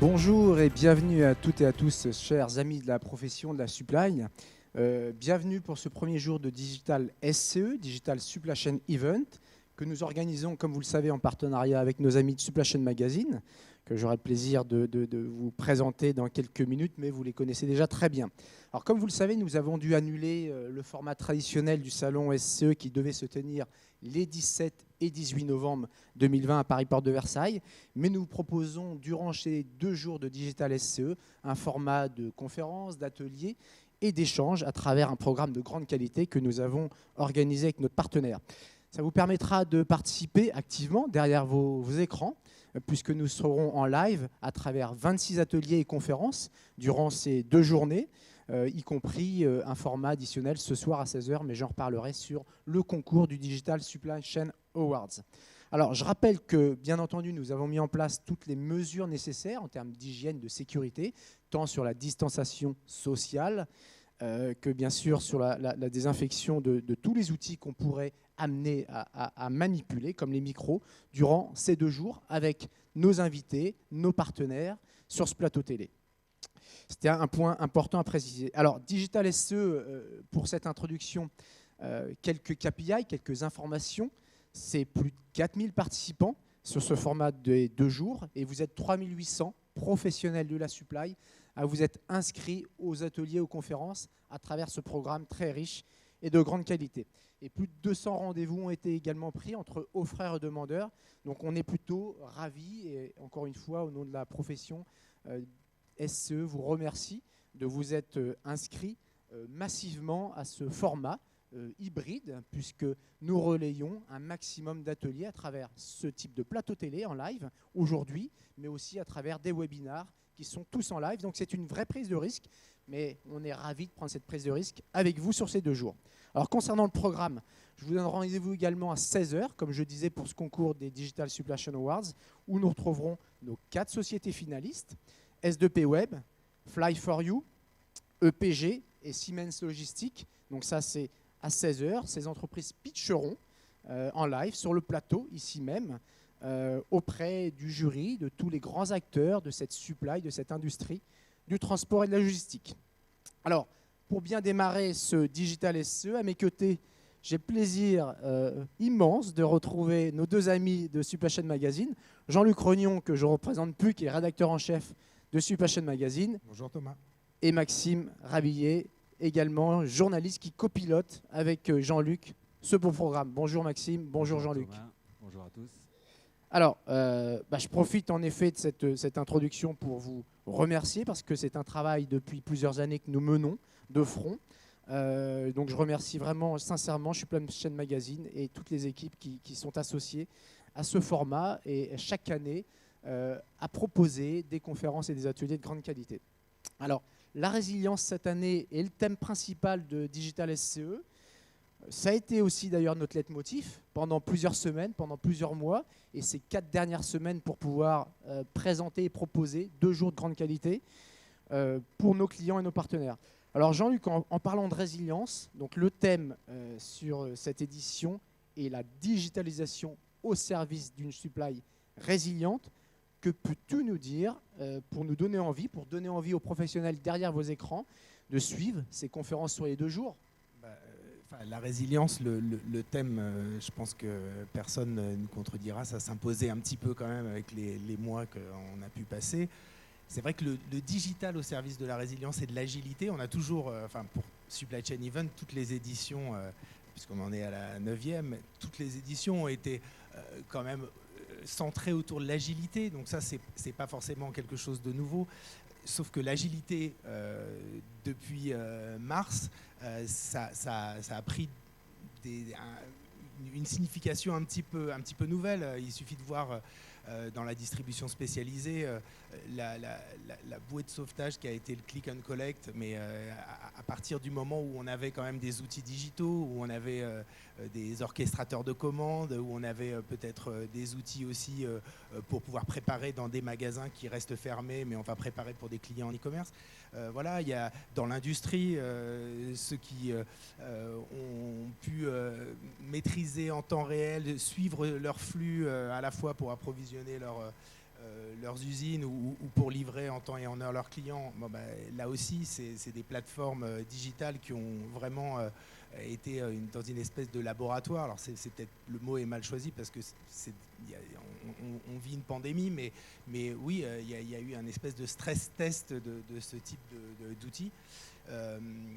Bonjour et bienvenue à toutes et à tous, chers amis de la profession de la supply. Bienvenue pour ce premier jour de Digital SCE, Digital Supply Chain Event, que nous organisons, comme vous le savez, en partenariat avec nos amis de Supply Chain Magazine, que j'aurai le plaisir de vous présenter dans quelques minutes, mais vous les connaissez déjà très bien. Alors, comme vous le savez, nous avons dû annuler le format traditionnel du salon SCE qui devait se tenir les 17 et 18 novembre 2020 à Paris Porte de Versailles, mais nous vous proposons durant ces 2 jours de Digital SCE un format de conférences, d'ateliers et d'échanges à travers un programme de grande qualité que nous avons organisé avec notre partenaire. Ça vous permettra de participer activement derrière vos écrans, puisque nous serons en live à travers 26 ateliers et conférences durant ces 2 journées, y compris un format additionnel ce soir à 16h, mais j'en reparlerai sur le concours du Digital Supply Chain Awards. Alors, je rappelle que, bien entendu, nous avons mis en place toutes les mesures nécessaires en termes d'hygiène, de sécurité, tant sur la distanciation sociale que, bien sûr, sur la désinfection de tous les outils qu'on pourrait amener à manipuler, comme les micros, durant ces 2 jours, avec nos invités, nos partenaires, sur ce plateau télé. C'était un point important à préciser. Alors, Digital SE, pour cette introduction, quelques KPI, quelques informations. C'est plus de 4000 participants sur ce format de 2 jours et vous êtes 3800 professionnels de la supply à vous être inscrits aux ateliers, aux conférences à travers ce programme très riche et de grande qualité. Et plus de 200 rendez-vous ont été également pris entre offreurs et demandeurs. Donc on est plutôt ravis et encore une fois, au nom de la profession, SCE vous remercie de vous être inscrits massivement à ce format hybride, puisque nous relayons un maximum d'ateliers à travers ce type de plateau télé en live aujourd'hui, mais aussi à travers des webinars qui sont tous en live. Donc c'est une vraie prise de risque, mais on est ravis de prendre cette prise de risque avec vous sur ces 2 jours. Alors concernant le programme, je vous donne rendez-vous également à 16h, comme je disais pour ce concours des Digital Supply Chain Awards, où nous retrouverons nos 4 sociétés finalistes, S2P Web, Fly4You, EPG et Siemens Logistique. Donc ça c'est à 16h, ces entreprises pitcheront en live sur le plateau, ici même, auprès du jury, de tous les grands acteurs de cette supply, de cette industrie, du transport et de la logistique. Alors, pour bien démarrer ce Digital SE, à mes côtés, j'ai le plaisir immense de retrouver nos 2 amis de Supply Chain Magazine, Jean-Luc Rognon, que je représente plus, qui est rédacteur en chef de Supply Chain Magazine. Bonjour Thomas. Et Maxime Rabillet, également journaliste qui copilote avec Jean-Luc ce beau programme. Bonjour Maxime, bonjour Jean-Luc. Bonjour à tous. Alors, je profite en effet de cette introduction pour vous remercier parce que c'est un travail depuis plusieurs années que nous menons de front. Donc je remercie vraiment sincèrement Supply Chain Magazine et toutes les équipes qui sont associées à ce format et chaque année à proposer des conférences et des ateliers de grande qualité. Alors, la résilience cette année est le thème principal de Digital SCE. Ça a été aussi d'ailleurs notre leitmotiv pendant plusieurs semaines, pendant plusieurs mois, et ces 4 dernières semaines pour pouvoir présenter et proposer 2 jours de grande qualité pour nos clients et nos partenaires. Alors Jean-Luc, en parlant de résilience, donc le thème sur cette édition est la digitalisation au service d'une supply résiliente. Que peux-tu nous dire pour nous donner envie, pour donner envie aux professionnels derrière vos écrans de suivre ces conférences sur les 2 jours? La résilience, le thème, je pense que personne ne nous contredira, ça s'imposait un petit peu quand même avec les mois qu'on a pu passer. C'est vrai que le digital au service de la résilience et de l'agilité, on a toujours, pour Supply Chain Event, toutes les éditions, puisqu'on en est à la 9e, toutes les éditions ont été quand même centrées autour de l'agilité. Donc ça, c'est pas forcément quelque chose de nouveau. Sauf que l'agilité, depuis mars, ça a pris une signification un petit peu nouvelle. Il suffit de voir dans la distribution spécialisée la bouée de sauvetage qui a été le click and collect, mais à partir du moment où on avait quand même des outils digitaux, où on avait des orchestrateurs de commandes, où on avait peut-être des outils aussi pour pouvoir préparer dans des magasins qui restent fermés, mais on va préparer pour des clients en e-commerce. Voilà, il y a dans l'industrie ceux qui ont pu maîtriser en temps réel, suivre leur flux à la fois pour approvisionner leurs usines ou pour livrer en temps et en heure leurs clients. Bon, là aussi, c'est des plateformes digitales qui ont vraiment été dans une espèce de laboratoire. Alors c'est peut-être, le mot est mal choisi parce que on vit une pandémie, mais oui, il y a eu un espèce de stress test de ce type d'outils.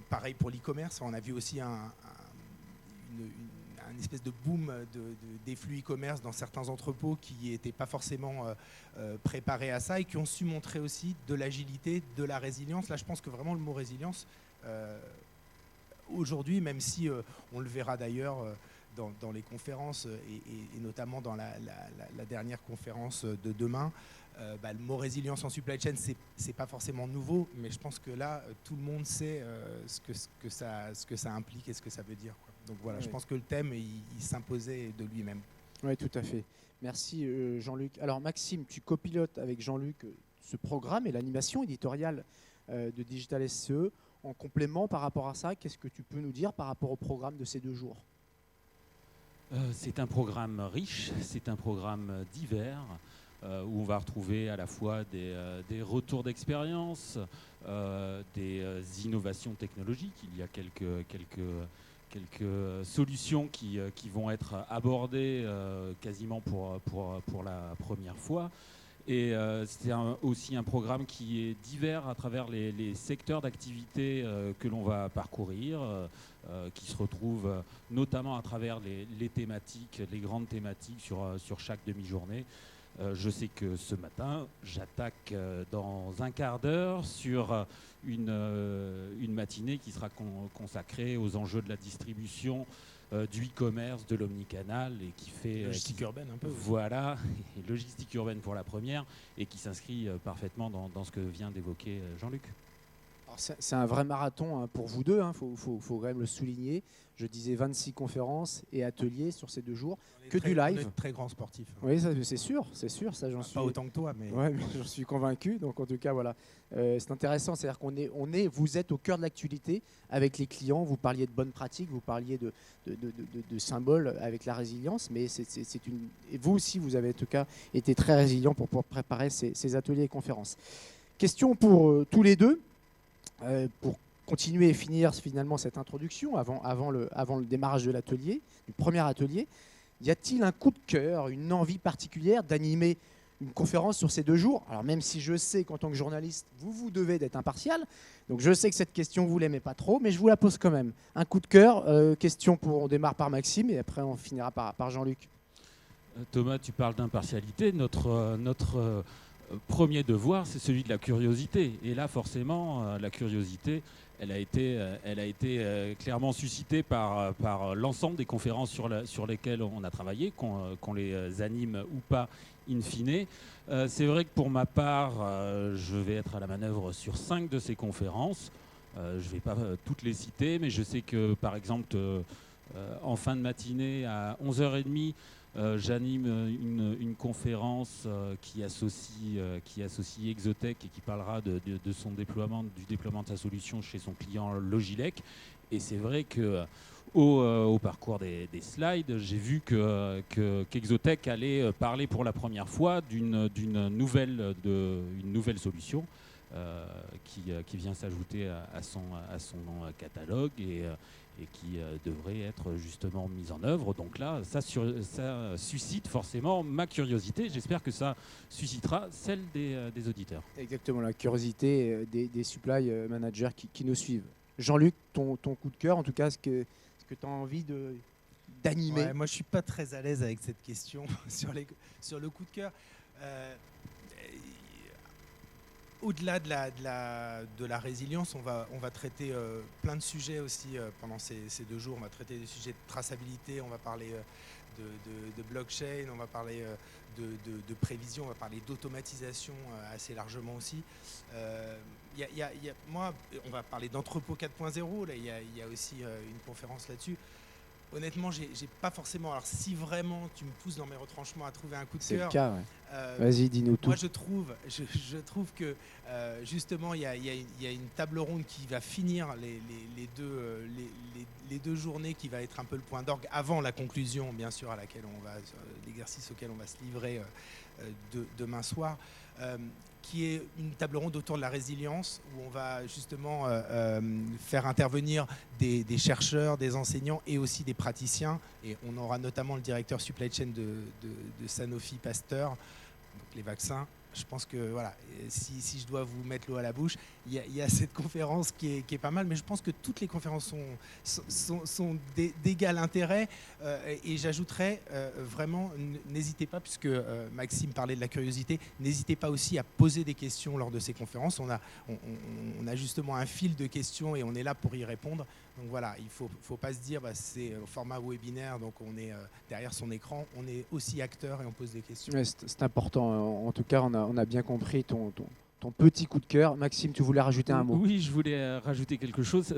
Pareil pour l'e-commerce, on a vu aussi un espèce de boom des flux e-commerce dans certains entrepôts qui n'étaient pas forcément préparés à ça et qui ont su montrer aussi de l'agilité, de la résilience. Là, je pense que vraiment le mot résilience, aujourd'hui, même si on le verra d'ailleurs dans les conférences et notamment dans la dernière conférence de demain, le mot résilience en supply chain, c'est pas forcément nouveau, mais je pense que là, tout le monde sait ce que ça implique et ce que ça veut dire, quoi. Donc voilà, je pense que le thème, il s'imposait de lui-même. Oui, tout à fait. Merci Jean-Luc. Alors Maxime, tu copilotes avec Jean-Luc ce programme et l'animation éditoriale de Digital SCE. En complément par rapport à ça, qu'est-ce que tu peux nous dire par rapport au programme de ces 2 jours ? C'est un programme riche, c'est un programme divers, où on va retrouver à la fois des retours d'expérience, des innovations technologiques. Il y a quelques solutions qui vont être abordées quasiment pour la première fois. Et c'est aussi un programme qui est divers à travers les secteurs d'activité que l'on va parcourir, qui se retrouvent notamment à travers les thématiques, les grandes thématiques sur chaque demi-journée. Je sais que ce matin, j'attaque dans un quart d'heure sur une matinée qui sera consacrée aux enjeux de la distribution, du e-commerce, de l'omnicanal et qui fait logistique urbaine un peu. Voilà, et logistique urbaine pour la première et qui s'inscrit parfaitement dans ce que vient d'évoquer Jean-Luc. C'est un vrai marathon pour vous deux, faut quand même le souligner. Je disais 26 conférences et ateliers sur ces 2 jours, que du live. On est très grands sportifs. Oui, c'est sûr, ça j'en suis. Pas autant que toi, mais. Ouais, mais j'en suis convaincu. Donc en tout cas, voilà, c'est intéressant. C'est-à-dire vous êtes au cœur de l'actualité avec les clients. Vous parliez de bonnes pratiques, vous parliez de symboles avec la résilience, mais et vous aussi, vous avez en tout cas été très résilient pour préparer ces ateliers et conférences. Question pour tous les deux. Pour continuer et finir finalement cette introduction avant le démarrage de l'atelier, du premier atelier, y a-t-il un coup de cœur, une envie particulière d'animer une conférence sur ces 2 jours ? Alors même si je sais qu'en tant que journaliste, vous devez d'être impartial, donc je sais que cette question vous l'aimez pas trop, mais je vous la pose quand même. Un coup de cœur, on démarre par Maxime et après on finira par Jean-Luc. Thomas, tu parles d'impartialité, notre premier devoir, c'est celui de la curiosité. Et là, forcément, la curiosité, elle a été clairement suscitée par l'ensemble des conférences sur lesquelles on a travaillé, qu'on les anime ou pas in fine. C'est vrai que pour ma part, je vais être à la manœuvre sur 5 de ces conférences. Je ne vais pas toutes les citer, mais je sais que, par exemple, en fin de matinée, à 11h30, j'anime une conférence qui associe Exotech et qui parlera de son déploiement, du déploiement de sa solution chez son client Logilec. Et c'est vrai que au parcours des slides, j'ai vu qu'Exotech allait parler pour la première fois d'une nouvelle solution qui vient s'ajouter à son catalogue et qui devrait être justement mise en œuvre. Donc là, ça suscite forcément ma curiosité. J'espère que ça suscitera celle des auditeurs. Exactement, la curiosité des supply managers qui nous suivent. Jean-Luc, ton coup de cœur, en tout cas, ce que tu as envie d'animer. Ouais, moi, je ne suis pas très à l'aise avec cette question sur le coup de cœur. Au-delà de la résilience, on va traiter plein de sujets aussi pendant ces 2 jours. On va traiter des sujets de traçabilité, on va parler de blockchain, on va parler de prévision, on va parler d'automatisation assez largement aussi. Moi, on va parler d'entrepôt 4.0, là, il y a aussi une conférence là-dessus. Honnêtement, j'ai pas forcément. Alors, si vraiment tu me pousses dans mes retranchements à trouver un coup de cœur, c'est le cas, ouais. Vas-y, dis-nous tout. Moi, je trouve que justement, il y a une table ronde qui va finir les deux journées, qui va être un peu le point d'orgue avant la conclusion, bien sûr, l'exercice auquel on va se livrer demain soir, qui est une table ronde autour de la résilience, où on va justement faire intervenir des chercheurs, des enseignants et aussi des praticiens. Et on aura notamment le directeur supply chain de Sanofi Pasteur, donc les vaccins. Je pense que voilà, si je dois vous mettre l'eau à la bouche, il y a cette conférence qui est pas mal, mais je pense que toutes les conférences sont d'égal intérêt. Et j'ajouterais vraiment, n'hésitez pas, puisque Maxime parlait de la curiosité, n'hésitez pas aussi à poser des questions lors de ces conférences. On a justement un fil de questions et on est là pour y répondre. Donc voilà, il ne faut pas se dire c'est au format webinaire, donc on est derrière son écran, on est aussi acteur et on pose des questions. Ouais, c'est important. En tout cas, on a bien compris ton petit coup de cœur. Maxime, tu voulais rajouter un mot? Oui, je voulais rajouter quelque chose.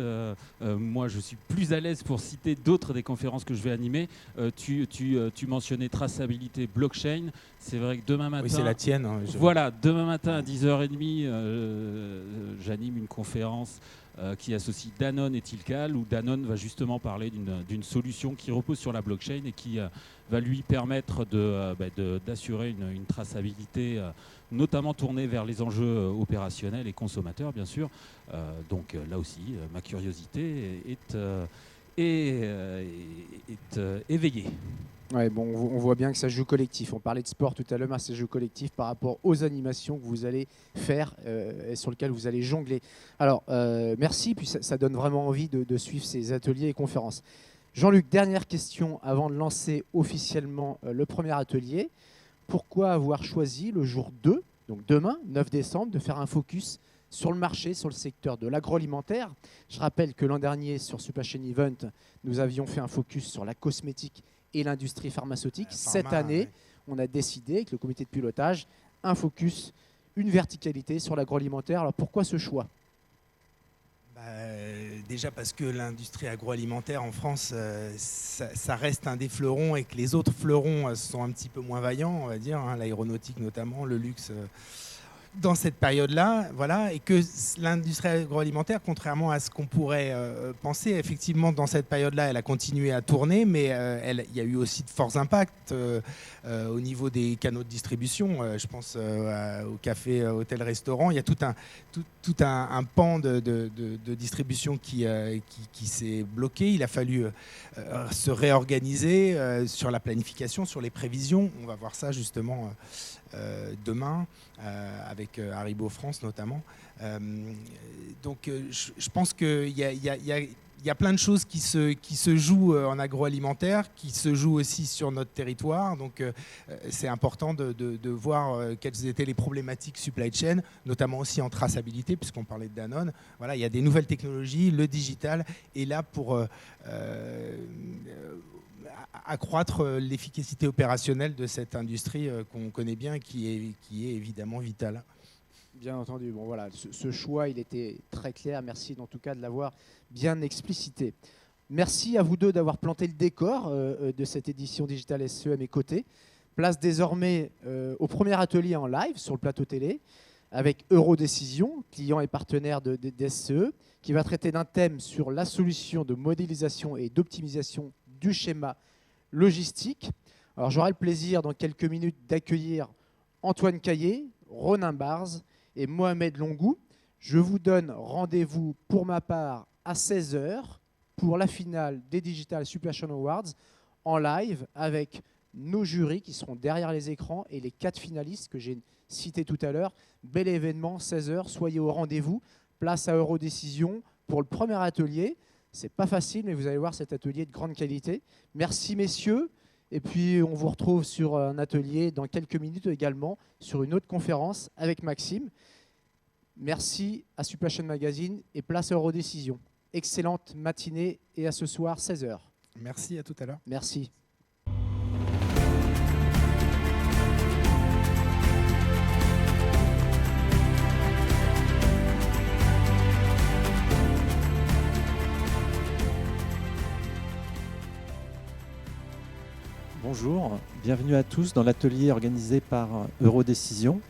Moi, je suis plus à l'aise pour citer d'autres des conférences que je vais animer. Tu mentionnais traçabilité blockchain. C'est vrai que demain matin... Oui, c'est la tienne. Voilà, demain matin à 10h30, j'anime une conférence qui associe Danone et Tilcal, où Danone va justement parler d'une solution qui repose sur la blockchain et qui va lui permettre d'assurer une traçabilité notamment tournée vers les enjeux opérationnels et consommateurs, bien sûr. Donc là aussi, ma curiosité est éveillée. Ouais, bon, on voit bien que ça joue collectif. On parlait de sport tout à l'heure, mais ça joue collectif par rapport aux animations que vous allez faire et sur lesquelles vous allez jongler. Alors, merci, puis ça donne vraiment envie de suivre ces ateliers et conférences. Jean-Luc, dernière question avant de lancer officiellement le premier atelier. Pourquoi avoir choisi le jour 2, donc demain, 9 décembre, de faire un focus sur le marché, sur le secteur de l'agroalimentaire? Je rappelle que l'an dernier, sur Supply Chain Event, nous avions fait un focus sur la cosmétique et l'industrie pharmaceutique. Cette année, on a décidé, avec le comité de pilotage, un focus, une verticalité sur l'agroalimentaire. Alors pourquoi ce choix ? Déjà parce que l'industrie agroalimentaire en France, ça reste un des fleurons, et que les autres fleurons sont un petit peu moins vaillants, on va dire, l'aéronautique notamment, le luxe. Dans cette période-là, voilà, et que l'industrie agroalimentaire, contrairement à ce qu'on pourrait penser, effectivement, dans cette période-là, elle a continué à tourner, mais il y a eu aussi de forts impacts au niveau des canaux de distribution. Je pense au café, hôtel, restaurant. Il y a tout un pan de distribution qui s'est bloqué. Il a fallu se réorganiser sur la planification, sur les prévisions. On va voir ça justement demain, avec Haribo France notamment. Donc je pense qu'il y a plein de choses qui se jouent en agroalimentaire, qui se jouent aussi sur notre territoire. Donc c'est important de voir quelles étaient les problématiques supply chain, notamment aussi en traçabilité, puisqu'on parlait de Danone. Voilà, il y a des nouvelles technologies, le digital est là pour accroître l'efficacité opérationnelle de cette industrie qu'on connaît bien, qui est évidemment vitale. Bien entendu. Bon, voilà, ce choix, il était très clair. Merci en tout cas de l'avoir bien explicité. Merci à vous deux d'avoir planté le décor de cette édition Digital SE à mes côtés. Place désormais au premier atelier en live sur le plateau télé avec Eurodécision, client et partenaire de SE, qui va traiter d'un thème sur la solution de modélisation et d'optimisation du schéma logistique. Alors j'aurai le plaisir dans quelques minutes d'accueillir Antoine Caillé, Ronin Barz et Mohamed Longou. Je vous donne rendez-vous pour ma part à 16h pour la finale des Digital Supply Chain Awards en live avec nos jurys qui seront derrière les écrans et les 4 finalistes que j'ai cités tout à l'heure. Bel événement, 16h, soyez au rendez-vous. Place à Eurodécision pour le premier atelier. C'est pas facile, mais vous allez voir cet atelier de grande qualité. Merci messieurs. Et puis on vous retrouve sur un atelier dans quelques minutes également sur une autre conférence avec Maxime. Merci à Supply Chain Magazine et place à Eurodécision. Excellente matinée et à ce soir 16h. Merci, à tout à l'heure. Merci. Bonjour, bienvenue à tous dans l'atelier organisé par Eurodécision.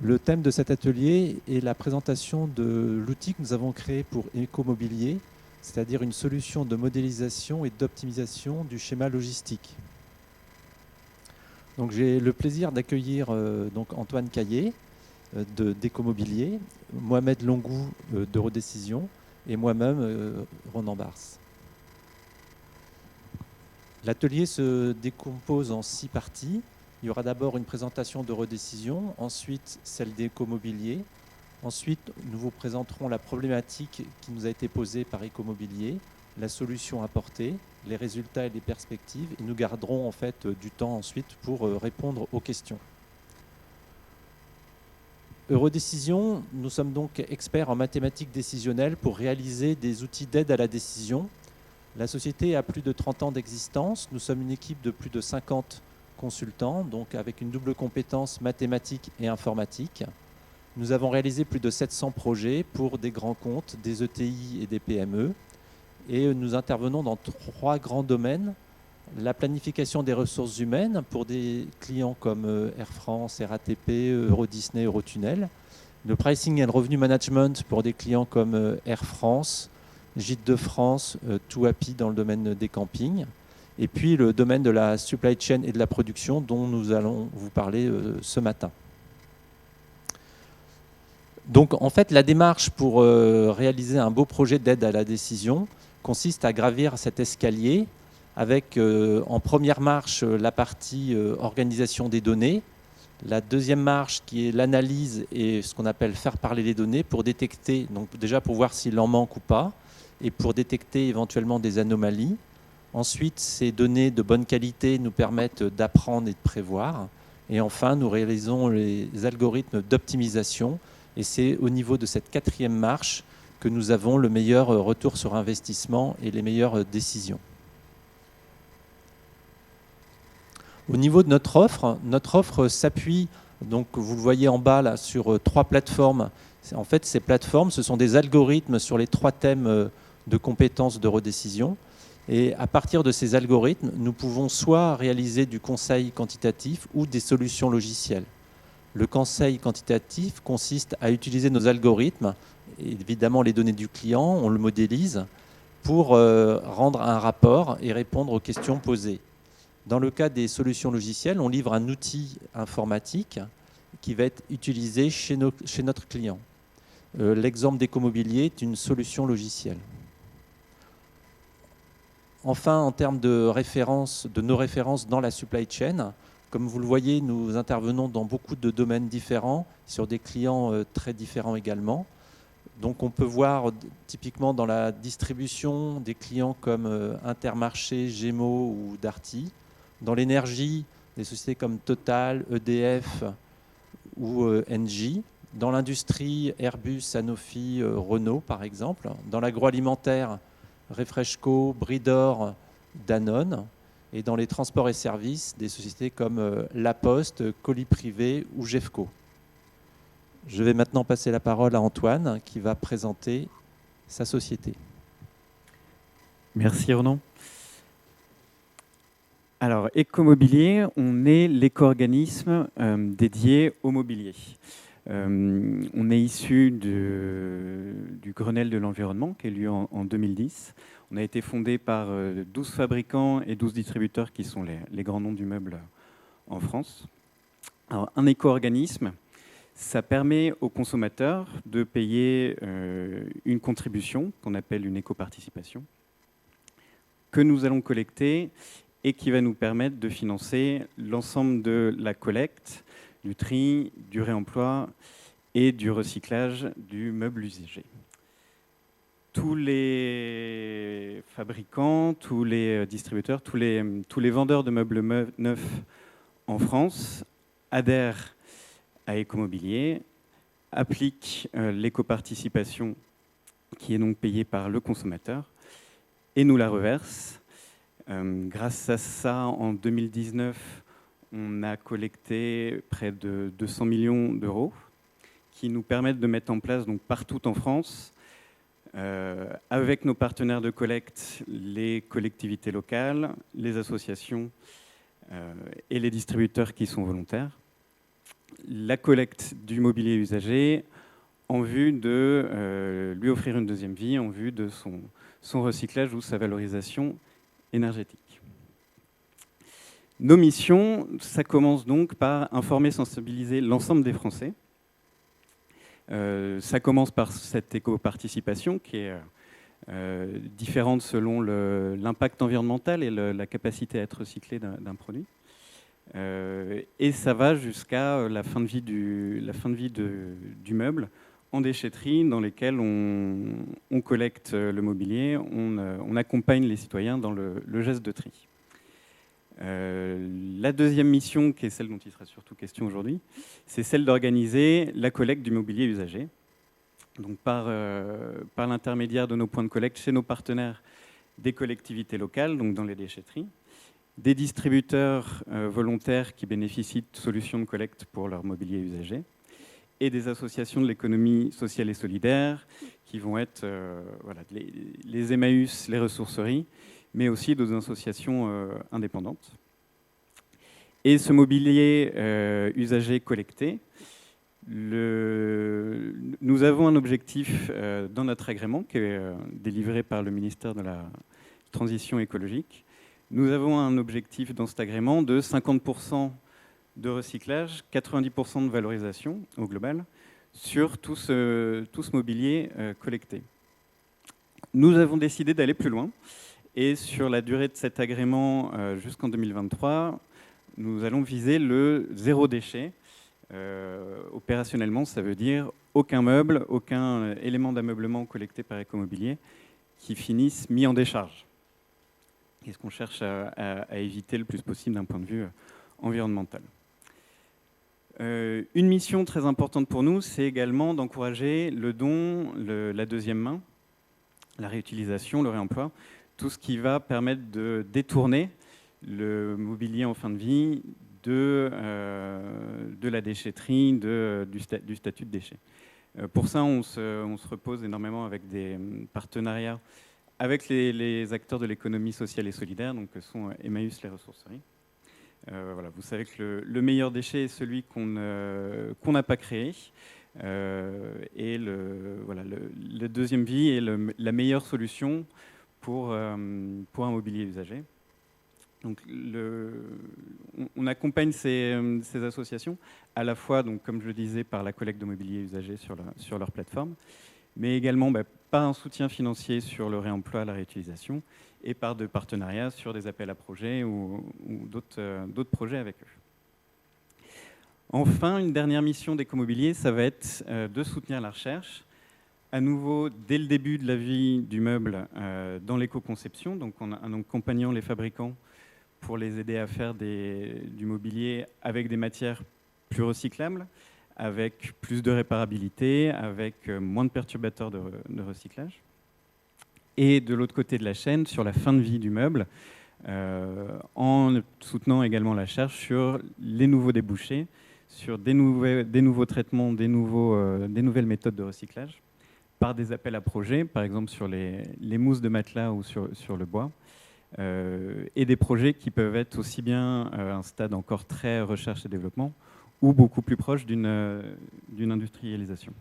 Le thème de cet atelier est la présentation de l'outil que nous avons créé pour Ecomobilier, c'est-à-dire une solution de modélisation et d'optimisation du schéma logistique. Donc, j'ai le plaisir d'accueillir donc Antoine Caillé d'Ecomobilier, Mohamed Longou d'Eurodécision et moi-même Ronan Bars. L'atelier se décompose en 6 parties. Il y aura d'abord une présentation d'Eurodécision, ensuite celle d'Ecomobilier. Ensuite, nous vous présenterons la problématique qui nous a été posée par Ecomobilier, la solution apportée, les résultats et les perspectives. Et nous garderons en fait du temps ensuite pour répondre aux questions. Eurodécision, nous sommes donc experts en mathématiques décisionnelles pour réaliser des outils d'aide à la décision. La société a plus de 30 ans d'existence. Nous sommes une équipe de plus de 50 consultants, donc avec une double compétence mathématique et informatique. Nous avons réalisé plus de 700 projets pour des grands comptes, des ETI et des PME. Et nous intervenons dans 3 grands domaines. La planification des ressources humaines pour des clients comme Air France, RATP, Eurodisney, Eurotunnel. Le pricing and revenue management pour des clients comme Air France, Gîtes de France, Touapi dans le domaine des campings. Et puis le domaine de la supply chain et de la production dont nous allons vous parler ce matin. Donc en fait, la démarche pour réaliser un beau projet d'aide à la décision consiste à gravir cet escalier avec en première marche la partie organisation des données, la deuxième marche qui est l'analyse et ce qu'on appelle faire parler les données pour détecter, donc déjà pour voir s'il en manque ou pas, et pour détecter éventuellement des anomalies. Ensuite, ces données de bonne qualité nous permettent d'apprendre et de prévoir. Et enfin, nous réalisons les algorithmes d'optimisation. Et c'est au niveau de cette 4e marche que nous avons le meilleur retour sur investissement et les meilleures décisions. Au niveau de notre offre s'appuie, donc vous le voyez en bas là, sur 3 plateformes. En fait, ces plateformes, ce sont des algorithmes sur les 3 thèmes de compétences d'Eurodécision. Et à partir de ces algorithmes, nous pouvons soit réaliser du conseil quantitatif ou des solutions logicielles. Le conseil quantitatif consiste à utiliser nos algorithmes, évidemment les données du client, on le modélise, pour rendre un rapport et répondre aux questions posées. Dans le cas des solutions logicielles, on livre un outil informatique qui va être utilisé chez notre client. L'exemple d'Ecomobilier est une solution logicielle. Enfin, en termes de nos références dans la supply chain, comme vous le voyez, nous intervenons dans beaucoup de domaines différents, sur des clients très différents également. Donc on peut voir typiquement dans la distribution des clients comme Intermarché, Gémeaux ou Darty. Dans l'énergie, des sociétés comme Total, EDF ou Engie. Dans l'industrie, Airbus, Sanofi, Renault par exemple. Dans l'agroalimentaire, Refresco, Bridor, Danone. Et dans les transports et services, des sociétés comme La Poste, Colis Privé ou Gefco. Je vais maintenant passer la parole à Antoine qui va présenter sa société. Merci Ronan. Alors, Ecomobilier, on est l'éco-organisme dédié au mobilier. On est issu du Grenelle de l'environnement qui a eu lieu en 2010. On a été fondé par 12 fabricants et 12 distributeurs qui sont les grands noms du meuble en France. Alors, un éco-organisme, ça permet aux consommateurs de payer une contribution qu'on appelle une éco-participation que nous allons collecter et qui va nous permettre de financer l'ensemble de la collecte, du tri, du réemploi et du recyclage du meuble usagé. Tous les fabricants, tous les distributeurs, tous les vendeurs de meubles neufs en France adhèrent à Ecomobilier, appliquent l'éco-participation qui est donc payée par le consommateur et nous la reversent. Grâce à ça, en 2019, on a collecté près de 200 millions d'euros qui nous permettent de mettre en place donc, partout en France avec nos partenaires de collecte, les collectivités locales, les associations et les distributeurs qui sont volontaires. La collecte du mobilier usagé en vue de lui offrir une deuxième vie, en vue de son recyclage ou sa valorisation énergétique. Nos missions, ça commence donc par informer, sensibiliser l'ensemble des Français. Ça commence par cette éco-participation qui est différente selon l'impact environnemental et la capacité à être recyclé d'un produit. Et ça va jusqu'à la fin de vie du meuble en déchetterie dans lesquelles on collecte le mobilier, on accompagne les citoyens dans le geste de tri. La deuxième mission, qui est celle dont il sera surtout question aujourd'hui, c'est celle d'organiser la collecte du mobilier usagé. Donc par l'intermédiaire de nos points de collecte chez nos partenaires des collectivités locales, donc dans les déchetteries, des distributeurs volontaires qui bénéficient de solutions de collecte pour leur mobilier usagé, et des associations de l'économie sociale et solidaire, qui vont être les Emmaüs, les ressourceries, mais aussi d'autres associations indépendantes. Et ce mobilier usagé collecté, nous avons un objectif dans notre agrément qui est délivré par le ministère de la Transition écologique. Nous avons un objectif dans cet agrément de 50% de recyclage, 90% de valorisation au global sur tout ce mobilier collecté. Nous avons décidé d'aller plus loin et sur la durée de cet agrément jusqu'en 2023, nous allons viser le zéro déchet. Opérationnellement, ça veut dire aucun meuble, aucun élément d'ameublement collecté par Ecomobilier qui finisse mis en décharge. Et ce qu'on cherche à éviter le plus possible d'un point de vue environnemental. Une mission très importante pour nous, c'est également d'encourager le don, la deuxième main, la réutilisation, le réemploi, tout ce qui va permettre de détourner le mobilier en fin de vie de la déchetterie, du statut de déchet. Pour ça, on se repose énormément avec des partenariats avec les acteurs de l'économie sociale et solidaire, donc que sont Emmaüs, les ressourceries. Voilà, vous savez que le meilleur déchet est celui qu'on n'a pas créé. Et la deuxième vie est la meilleure solution pour un mobilier usagé. Donc, on accompagne ces associations à la fois, donc, comme je le disais, par la collecte de mobilier usagé sur leur plateforme, mais également par un soutien financier sur le réemploi, la réutilisation, et par de partenariats sur des appels à projets ou d'autres projets avec eux. Enfin, une dernière mission d'Ecomobilier, ça va être de soutenir la recherche, à nouveau dès le début de la vie du meuble dans l'éco-conception, donc en accompagnant les fabricants pour les aider à faire du mobilier avec des matières plus recyclables, avec plus de réparabilité, avec moins de perturbateurs de recyclage. Et de l'autre côté de la chaîne, sur la fin de vie du meuble, en soutenant également la recherche sur les nouveaux débouchés, sur des nouveaux traitements, des nouvelles méthodes de recyclage, par des appels à projets, par exemple sur les mousses de matelas ou sur le bois, et des projets qui peuvent être aussi bien à un stade encore très recherche et développement, ou beaucoup plus proche d'une industrialisation.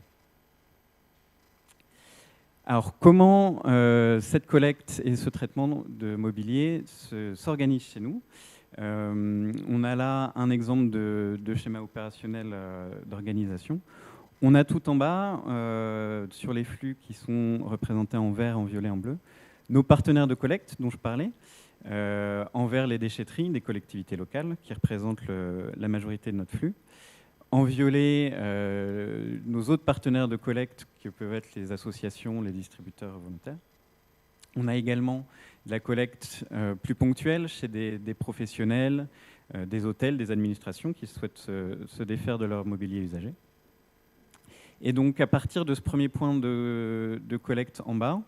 Alors, comment cette collecte et ce traitement de mobilier s'organisent chez nous ? On a là un exemple de schéma opérationnel d'organisation. On a tout en bas, sur les flux qui sont représentés en vert, en violet, en bleu, nos partenaires de collecte dont je parlais, en vert les déchetteries des collectivités locales qui représentent la majorité de notre flux. En violet, nos autres partenaires de collecte, qui peuvent être les associations, les distributeurs volontaires. On a également de la collecte plus ponctuelle chez des professionnels, des hôtels, des administrations qui souhaitent se défaire de leur mobilier usagé. Et donc, à partir de ce premier point de collecte en bas,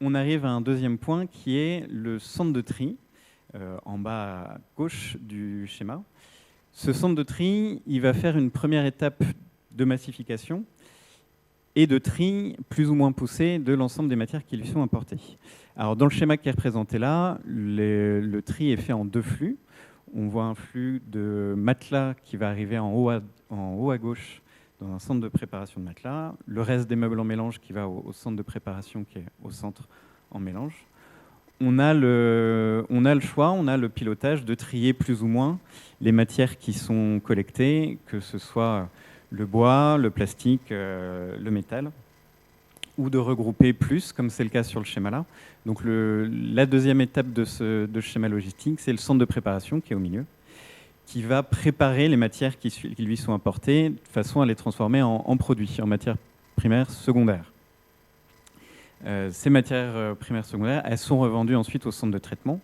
on arrive à un deuxième point qui est le centre de tri, en bas à gauche du schéma. Ce centre de tri, il va faire une première étape de massification et de tri plus ou moins poussé de l'ensemble des matières qui lui sont importées. Alors, dans le schéma qui est représenté là, le tri est fait en 2 flux. On voit un flux de matelas qui va arriver en haut à gauche dans un centre de préparation de matelas, le reste des meubles en mélange qui va au centre de préparation qui est au centre en mélange. On a le choix, on a le pilotage de trier plus ou moins les matières qui sont collectées, que ce soit le bois, le plastique, le métal, ou de regrouper plus, comme c'est le cas sur le schéma là. Donc la deuxième étape de ce schéma logistique, c'est le centre de préparation qui est au milieu, qui va préparer les matières qui lui sont apportées de façon à les transformer en produits, en matières primaires secondaires. Ces matières primaires secondaires, elles sont revendues ensuite au centre de traitement.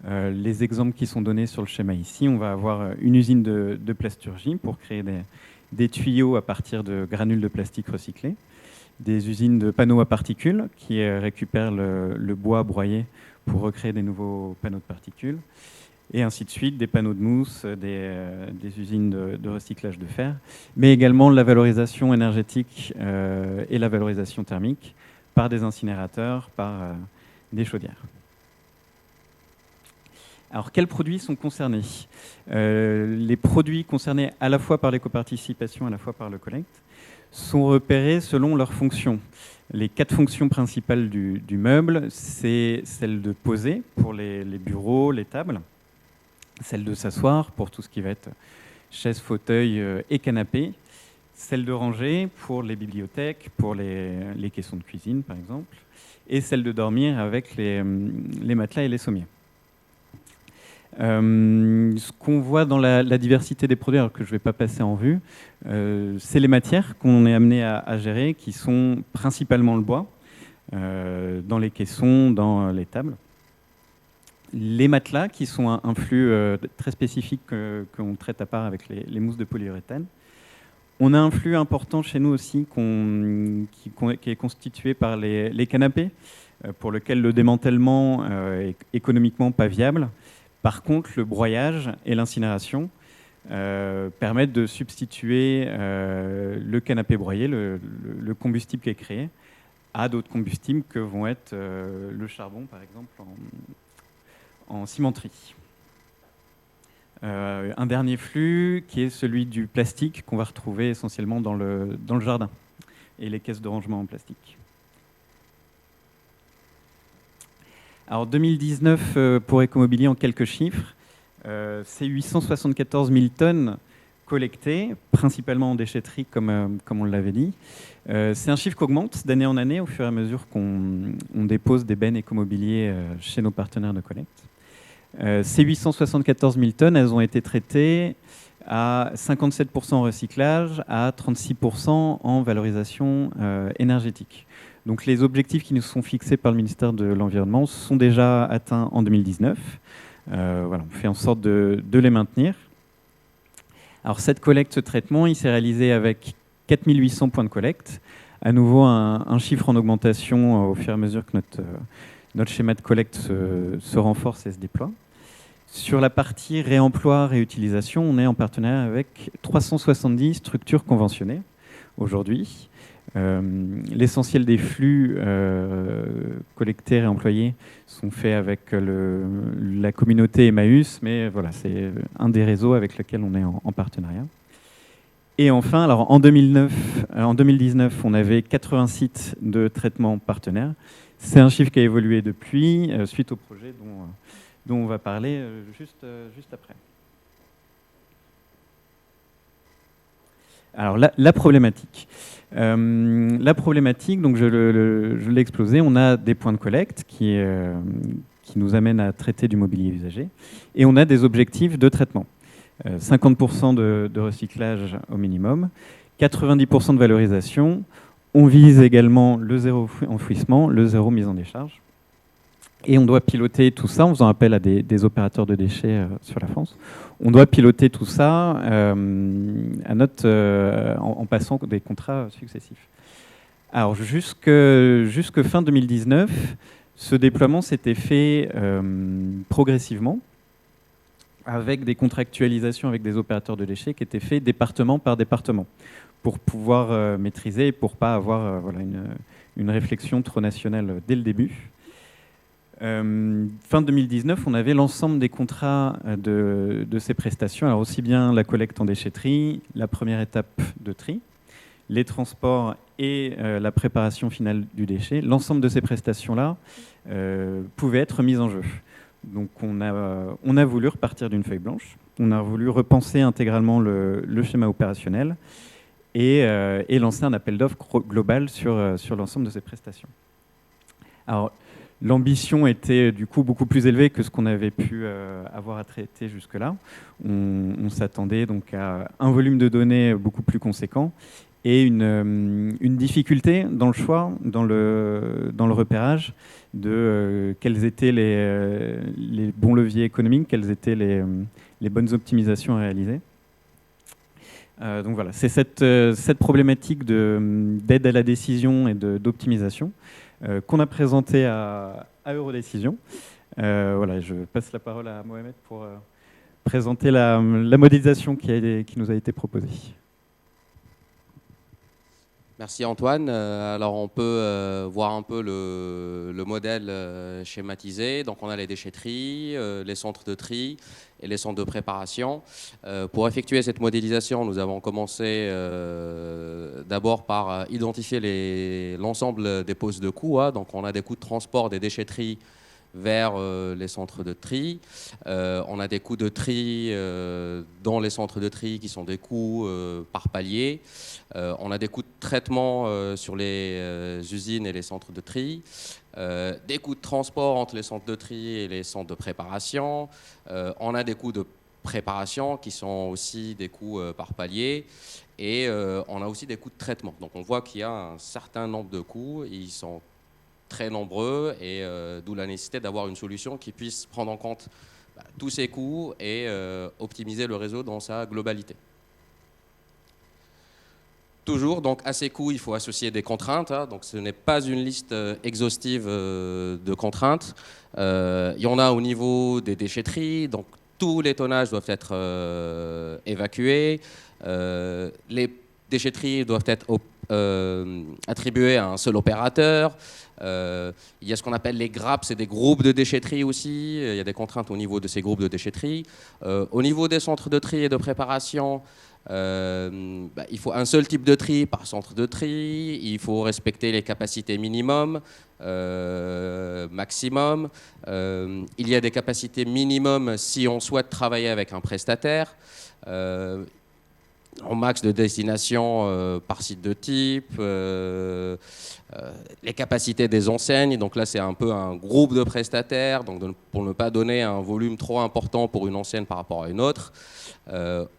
Les exemples qui sont donnés sur le schéma ici, on va avoir une usine de plasturgie pour créer des tuyaux à partir de granules de plastique recyclés, des usines de panneaux à particules qui récupèrent le bois broyé pour recréer des nouveaux panneaux de particules, et ainsi de suite, des panneaux de mousse, des usines de recyclage de fer, mais également la valorisation énergétique et la valorisation thermique par des incinérateurs, par des chaudières. Alors, quels produits sont concernés ? Les produits concernés à la fois par l'éco-participation, à la fois par le collecte, sont repérés selon leurs fonctions. Les 4 fonctions principales du meuble, c'est celle de poser pour les bureaux, les tables, celle de s'asseoir pour tout ce qui va être chaises, fauteuils et canapés, celle de ranger pour les bibliothèques, pour les caissons de cuisine par exemple, et celle de dormir avec les matelas et les sommiers. Ce qu'on voit dans la diversité des produits, alors que je ne vais pas passer en vue, c'est les matières qu'on est amené à gérer, qui sont principalement le bois, dans les caissons, dans les tables. Les matelas, qui sont un flux très spécifique qu'on traite à part avec les mousses de polyuréthane. On a un flux important chez nous aussi qui est constitué par les canapés, pour lequel le démantèlement est économiquement pas viable. Par contre, le broyage et l'incinération permettent de substituer le canapé broyé, le combustible qui est créé, à d'autres combustibles que vont être le charbon, par exemple, en cimenterie. Un dernier flux qui est celui du plastique qu'on va retrouver essentiellement dans le jardin et les caisses de rangement en plastique. Alors 2019, pour Ecomobilier, en quelques chiffres, c'est 874 000 tonnes collectées, principalement en déchetterie, comme on l'avait dit. C'est un chiffre qui augmente d'année en année au fur et à mesure qu'on dépose des bennes Ecomobilier chez nos partenaires de collecte. Ces 874 000 tonnes, elles ont été traitées à 57% en recyclage, à 36% en valorisation énergétique. Donc les objectifs qui nous sont fixés par le ministère de l'Environnement sont déjà atteints en 2019. Voilà, on fait en sorte de les maintenir. Alors cette collecte, ce traitement, il s'est réalisé avec 4800 points de collecte. À nouveau, un chiffre en augmentation au fur et à mesure que notre schéma de collecte se renforce et se déploie. Sur la partie réemploi, réutilisation, on est en partenariat avec 370 structures conventionnées aujourd'hui. L'essentiel des flux collectés et réemployés sont faits avec la communauté Emmaüs, mais voilà, c'est un des réseaux avec lequel on est en partenariat. Et enfin, alors en 2019, on avait 80 sites de traitement partenaires. C'est un chiffre qui a évolué depuis, suite au projet dont on va parler juste après. Alors la problématique. Donc je l'ai explosé, on a des points de collecte qui nous amènent à traiter du mobilier usagé, et on a des objectifs de traitement. 50% de recyclage au minimum, 90% de valorisation. On vise également le zéro enfouissement, le zéro mise en décharge. Et on doit piloter tout ça en faisant appel à des opérateurs de déchets sur la France. On doit piloter tout ça en passant des contrats successifs. Alors jusque fin 2019, ce déploiement s'était fait progressivement. avec des contractualisations avec des opérateurs de déchets qui étaient faits département par département, pour pouvoir maîtriser et pour ne pas avoir voilà, une réflexion trop nationale dès le début. Fin 2019, on avait l'ensemble des contrats de ces prestations, alors aussi bien la collecte en déchetterie, la première étape de tri, les transports et la préparation finale du déchet. L'ensemble de ces prestations-là pouvaient être mises en jeu. Donc on a voulu repartir d'une feuille blanche, on a voulu repenser intégralement le schéma opérationnel et lancer un appel d'offres global sur l'ensemble de ces prestations. Alors, l'ambition était du coup beaucoup plus élevée que ce qu'on avait pu avoir à traiter jusque-là. On s'attendait donc à un volume de données beaucoup plus conséquent et une difficulté dans le choix, dans le repérage de quels étaient les bons leviers économiques, quelles étaient les bonnes optimisations à réaliser. Donc voilà, c'est cette problématique d'aide à la décision et d'optimisation qu'on a présentée à Eurodécision. Voilà, je passe la parole à Mohamed pour présenter la modélisation qui nous a été proposée. Merci Antoine. Alors on peut voir un peu le modèle schématisé. Donc on a les déchetteries, les centres de tri et les centres de préparation. Pour effectuer cette modélisation, nous avons commencé d'abord par identifier l'ensemble des postes de coûts. Donc on a des coûts de transport des déchetteries vers les centres de tri. On a des coûts de tri dans les centres de tri qui sont des coûts par palier. On a des coûts de traitement sur les usines et les centres de tri. Des coûts de transport entre les centres de tri et les centres de préparation. On a des coûts de préparation qui sont aussi des coûts par palier. Et on a aussi des coûts de traitement. Donc on voit qu'il y a un certain nombre de coûts. Ils sont très nombreux et d'où la nécessité d'avoir une solution qui puisse prendre en compte tous ces coûts et optimiser le réseau dans sa globalité. Toujours, donc à ces coûts, il faut associer des contraintes. Donc ce n'est pas une liste exhaustive de contraintes. Il y en a au niveau des déchetteries, donc tous les tonnages doivent être évacués. Les déchetteries doivent être attribuées à un seul opérateur. Il y a ce qu'on appelle les grappes, c'est des groupes de déchetterie aussi. Il y a des contraintes au niveau de ces groupes de déchetterie. Au niveau des centres de tri et de préparation, il faut un seul type de tri par centre de tri. Il faut respecter les capacités minimum, maximum. Il y a des capacités minimum si on souhaite travailler avec un prestataire. En max de destination par site de type, les capacités des enseignes, donc là c'est un peu un groupe de prestataires, donc pour ne pas donner un volume trop important pour une enseigne par rapport à une autre.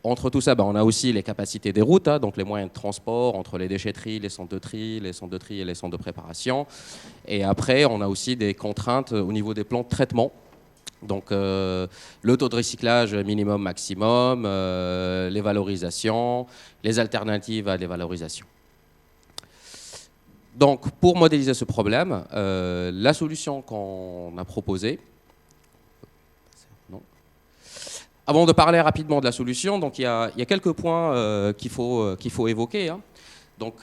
Entre tout ça, on a aussi les capacités des routes, donc les moyens de transport entre les déchetteries, les centres de tri, les centres de tri et les centres de préparation. Et après, on a aussi des contraintes au niveau des plans de traitement. Donc le taux de recyclage minimum, maximum, les valorisations, les alternatives à des valorisations. Donc pour modéliser ce problème, la solution qu'on a proposée, avant de parler rapidement de la solution, donc il y a quelques points qu'il faut évoquer. Donc,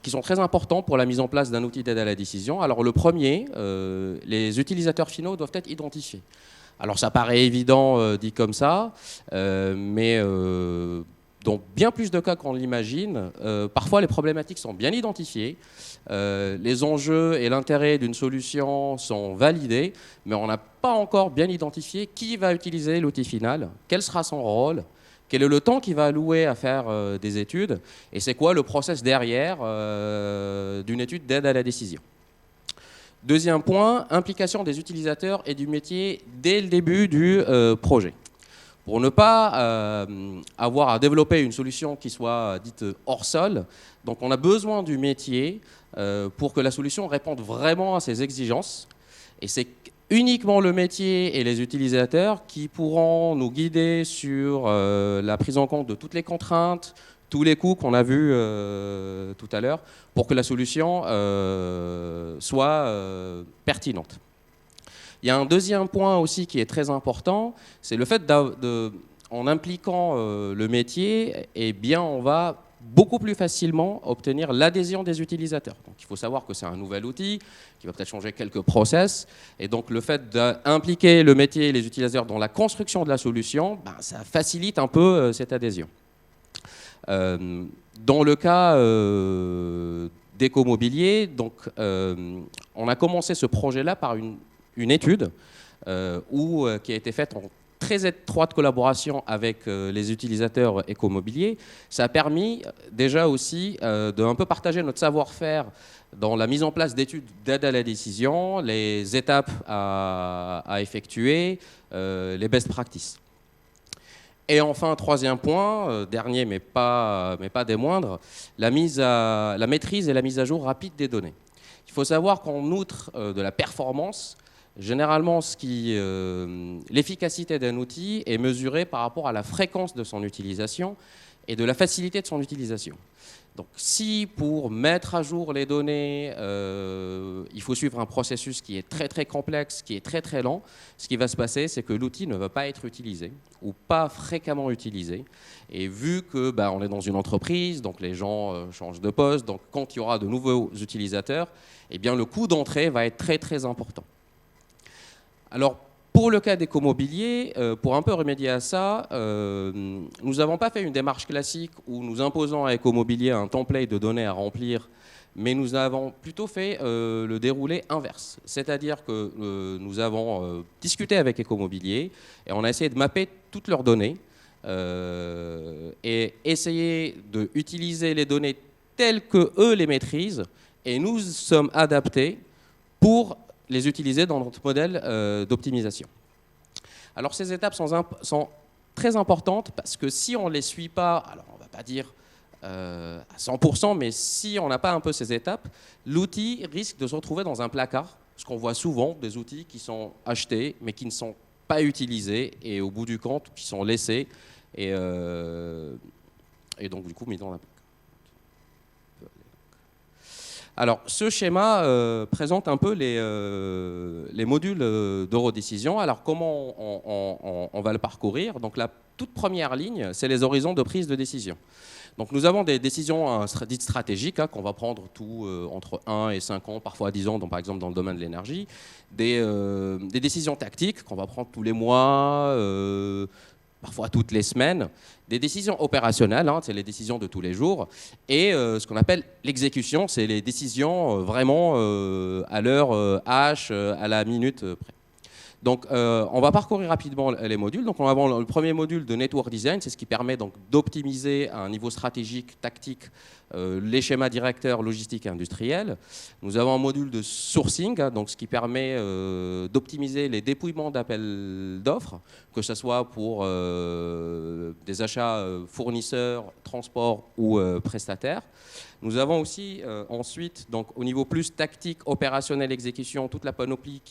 qui sont très importants pour la mise en place d'un outil d'aide à la décision. Alors le premier, les utilisateurs finaux doivent être identifiés. Alors ça paraît évident dit comme ça, mais dans bien plus de cas qu'on l'imagine, parfois les problématiques sont bien identifiées, les enjeux et l'intérêt d'une solution sont validés, mais on n'a pas encore bien identifié qui va utiliser l'outil final, quel sera son rôle, quel est le temps qu'il va allouer à faire des études et c'est quoi le process derrière d'une étude d'aide à la décision. Deuxième point, implication des utilisateurs et du métier dès le début du projet. Pour ne pas avoir à développer une solution qui soit dite hors sol, donc on a besoin du métier pour que la solution réponde vraiment à ses exigences. Et c'est uniquement le métier et les utilisateurs qui pourront nous guider sur la prise en compte de toutes les contraintes, tous les coûts qu'on a vus tout à l'heure, pour que la solution soit pertinente. Il y a un deuxième point aussi qui est très important, c'est le fait en impliquant le métier, eh bien, on va beaucoup plus facilement obtenir l'adhésion des utilisateurs. Donc, il faut savoir que c'est un nouvel outil qui va peut-être changer quelques process. Et donc, le fait d'impliquer le métier et les utilisateurs dans la construction de la solution, ben, ça facilite un peu cette adhésion. Dans le cas d'Ecomobilier, donc, on a commencé ce projet-là par une étude qui a été faite en très étroite collaboration avec les utilisateurs écomobiliers. Ça a permis déjà aussi de un peu partager notre savoir-faire dans la mise en place d'études d'aide à la décision, les étapes à effectuer, les best practices. Et enfin, troisième point, dernier mais pas des moindres, la maîtrise et la mise à jour rapide des données. Il faut savoir qu'en outre de la performance, généralement, l'efficacité d'un outil est mesurée par rapport à la fréquence de son utilisation et de la facilité de son utilisation. Donc, si pour mettre à jour les données, il faut suivre un processus qui est très très complexe, qui est très très lent, ce qui va se passer, c'est que l'outil ne va pas être utilisé ou pas fréquemment utilisé. Et vu que on est dans une entreprise, donc les gens changent de poste, donc quand il y aura de nouveaux utilisateurs, eh bien le coût d'entrée va être très très important. Alors, pour le cas d'Ecomobilier, pour un peu remédier à ça, nous n'avons pas fait une démarche classique où nous imposons à Ecomobilier un template de données à remplir, mais nous avons plutôt fait le déroulé inverse. C'est-à-dire que nous avons discuté avec Ecomobilier et on a essayé de mapper toutes leurs données et essayer d'utiliser les données telles qu'eux les maîtrisent, et nous sommes adaptés pour les utiliser dans notre modèle d'optimisation. Alors ces étapes sont très importantes parce que si on ne les suit pas, alors on ne va pas dire à 100%, mais si on n'a pas un peu ces étapes, l'outil risque de se retrouver dans un placard, parce qu'on voit souvent des outils qui sont achetés mais qui ne sont pas utilisés et au bout du compte qui sont laissés et donc du coup mis dans la placard. Alors, ce schéma présente un peu les modules d'eurodécision. Alors, comment on va le parcourir? Donc, la toute première ligne, c'est les horizons de prise de décision. Donc, nous avons des décisions dites stratégiques, qu'on va prendre entre 1 et 5 ans, parfois 10 ans, donc, par exemple dans le domaine de l'énergie. Des décisions tactiques qu'on va prendre tous les mois, parfois toutes les semaines, des décisions opérationnelles, c'est les décisions de tous les jours, et ce qu'on appelle l'exécution, c'est les décisions vraiment à l'heure H, à la minute près. Donc on va parcourir rapidement les modules. Donc on a le premier module de Network Design, c'est ce qui permet donc d'optimiser à un niveau stratégique, tactique, les schémas directeurs logistiques et industriels. Nous avons un module de sourcing, donc ce qui permet d'optimiser les dépouillements d'appels d'offres, que ce soit pour des achats fournisseurs, transports ou prestataires. Nous avons aussi ensuite, donc, au niveau plus tactique, opérationnel, exécution, toute la panoplie,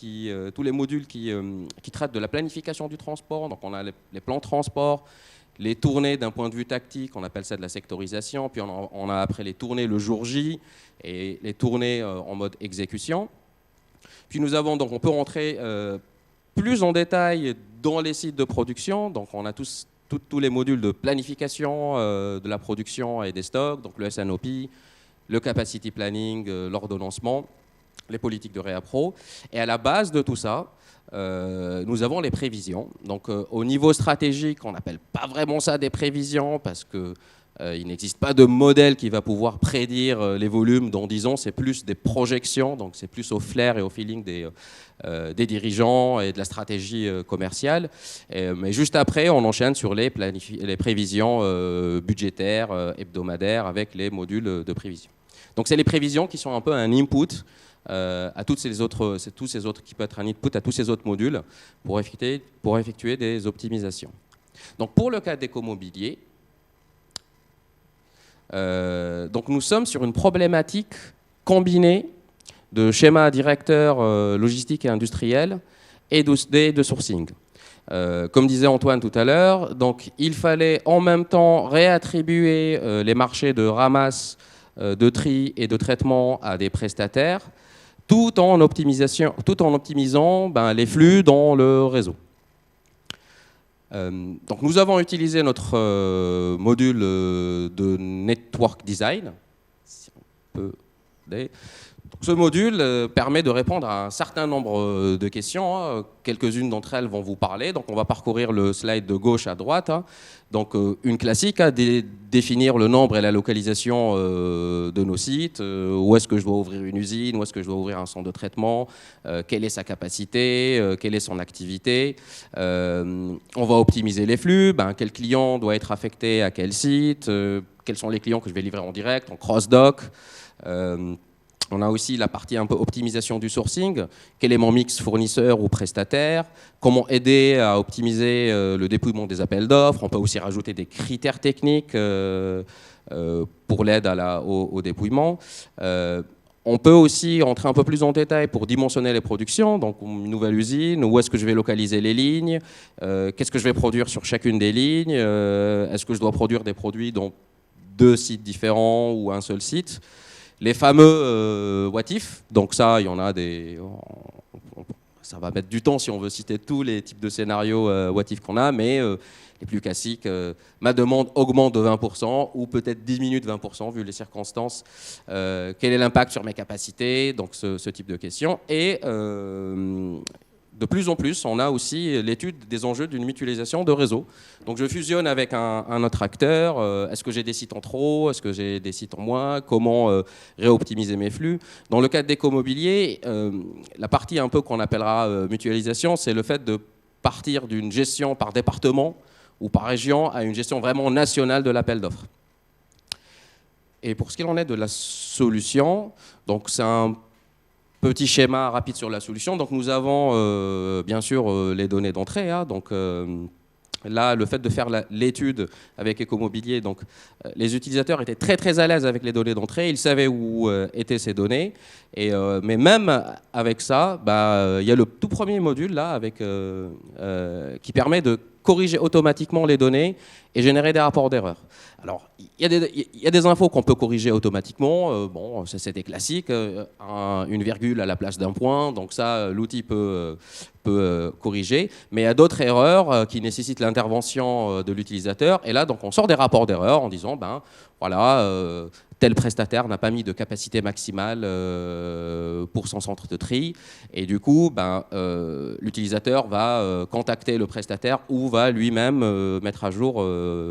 tous les modules qui traitent de la planification du transport. Donc on a les plans de transport, les tournées d'un point de vue tactique, on appelle ça de la sectorisation, puis on a après les tournées le jour J et les tournées en mode exécution. Puis nous avons, donc on peut rentrer plus en détail dans les sites de production, donc on a tous les modules de planification de la production et des stocks, donc le SNOP, le capacity planning, l'ordonnancement, les politiques de réappro. Et à la base de tout ça, nous avons les prévisions. Donc au niveau stratégique, on n'appelle pas vraiment ça des prévisions parce que il n'existe pas de modèle qui va pouvoir prédire les volumes dans 10 ans, c'est plus des projections, donc c'est plus au flair et au feeling des dirigeants et de la stratégie commerciale. Mais juste après, on enchaîne sur les prévisions budgétaires, hebdomadaires, avec les modules de prévision. Donc c'est les prévisions qui sont un peu un input à tous ces autres qui peut être un input à tous ces autres modules pour effectuer des optimisations. Donc pour le cas d'Ecomobilier, donc nous sommes sur une problématique combinée de schémas directeurs logistiques et industriels et de sourcing. Comme disait Antoine tout à l'heure, donc il fallait en même temps réattribuer les marchés de ramasse, de tri et de traitement à des prestataires tout en optimisant les flux dans le réseau. Donc nous avons utilisé notre module de Network Design. Si on peut... Donc, ce module permet de répondre à un certain nombre de questions. Quelques-unes d'entre elles vont vous parler. Donc on va parcourir le slide de gauche à droite. Donc une classique, définir le nombre et la localisation de nos sites. Où est-ce que je dois ouvrir une usine? Où est-ce que je dois ouvrir un centre de traitement? Quelle est sa capacité? Quelle est son activité? On va optimiser les flux. Quel client doit être affecté à quel site? Quels sont les clients que je vais livrer en direct, en cross-doc? On a aussi la partie un peu optimisation du sourcing. Quel est mon mix fournisseur ou prestataire? Comment aider à optimiser le dépouillement des appels d'offres? On peut aussi rajouter des critères techniques pour l'aide au dépouillement. On peut aussi rentrer un peu plus en détail pour dimensionner les productions. Donc une nouvelle usine, où est-ce que je vais localiser les lignes? Qu'est-ce que je vais produire sur chacune des lignes? Est-ce que je dois produire des produits dans 2 sites différents ou un seul site? Les fameux what if, donc ça, il y en a des... Ça va mettre du temps si on veut citer tous les types de scénarios what if qu'on a, mais les plus classiques, ma demande augmente de 20% ou peut-être diminue de 20% vu les circonstances. Quel est l'impact sur mes capacités? Donc ce type de questions. Et de plus en plus, on a aussi l'étude des enjeux d'une mutualisation de réseau. Donc je fusionne avec un autre acteur. Est-ce que j'ai des sites en trop? Est-ce que j'ai des sites en moins? Comment réoptimiser mes flux? Dans le cadre d'écomobilier, la partie un peu qu'on appellera mutualisation, c'est le fait de partir d'une gestion par département ou par région à une gestion vraiment nationale de l'appel d'offres. Et pour ce qu'il en est de la solution, donc c'est un petit schéma rapide sur la solution. Donc nous avons bien sûr les données d'entrée. Donc là, le fait de faire l'étude avec Ecomobilier, donc les utilisateurs étaient très très à l'aise avec les données d'entrée. Ils savaient où étaient ces données. Mais même avec ça, il y a le tout premier module là qui permet de corriger automatiquement les données et générer des rapports d'erreur. Alors, il y a des infos qu'on peut corriger automatiquement. Bon, c'est des classiques, une virgule à la place d'un point. Donc ça, l'outil peut corriger. Mais il y a d'autres erreurs qui nécessitent l'intervention de l'utilisateur. Et là, donc, on sort des rapports d'erreur en disant, voilà, tel prestataire n'a pas mis de capacité maximale pour son centre de tri. Et du coup, l'utilisateur va contacter le prestataire ou va lui-même mettre à jour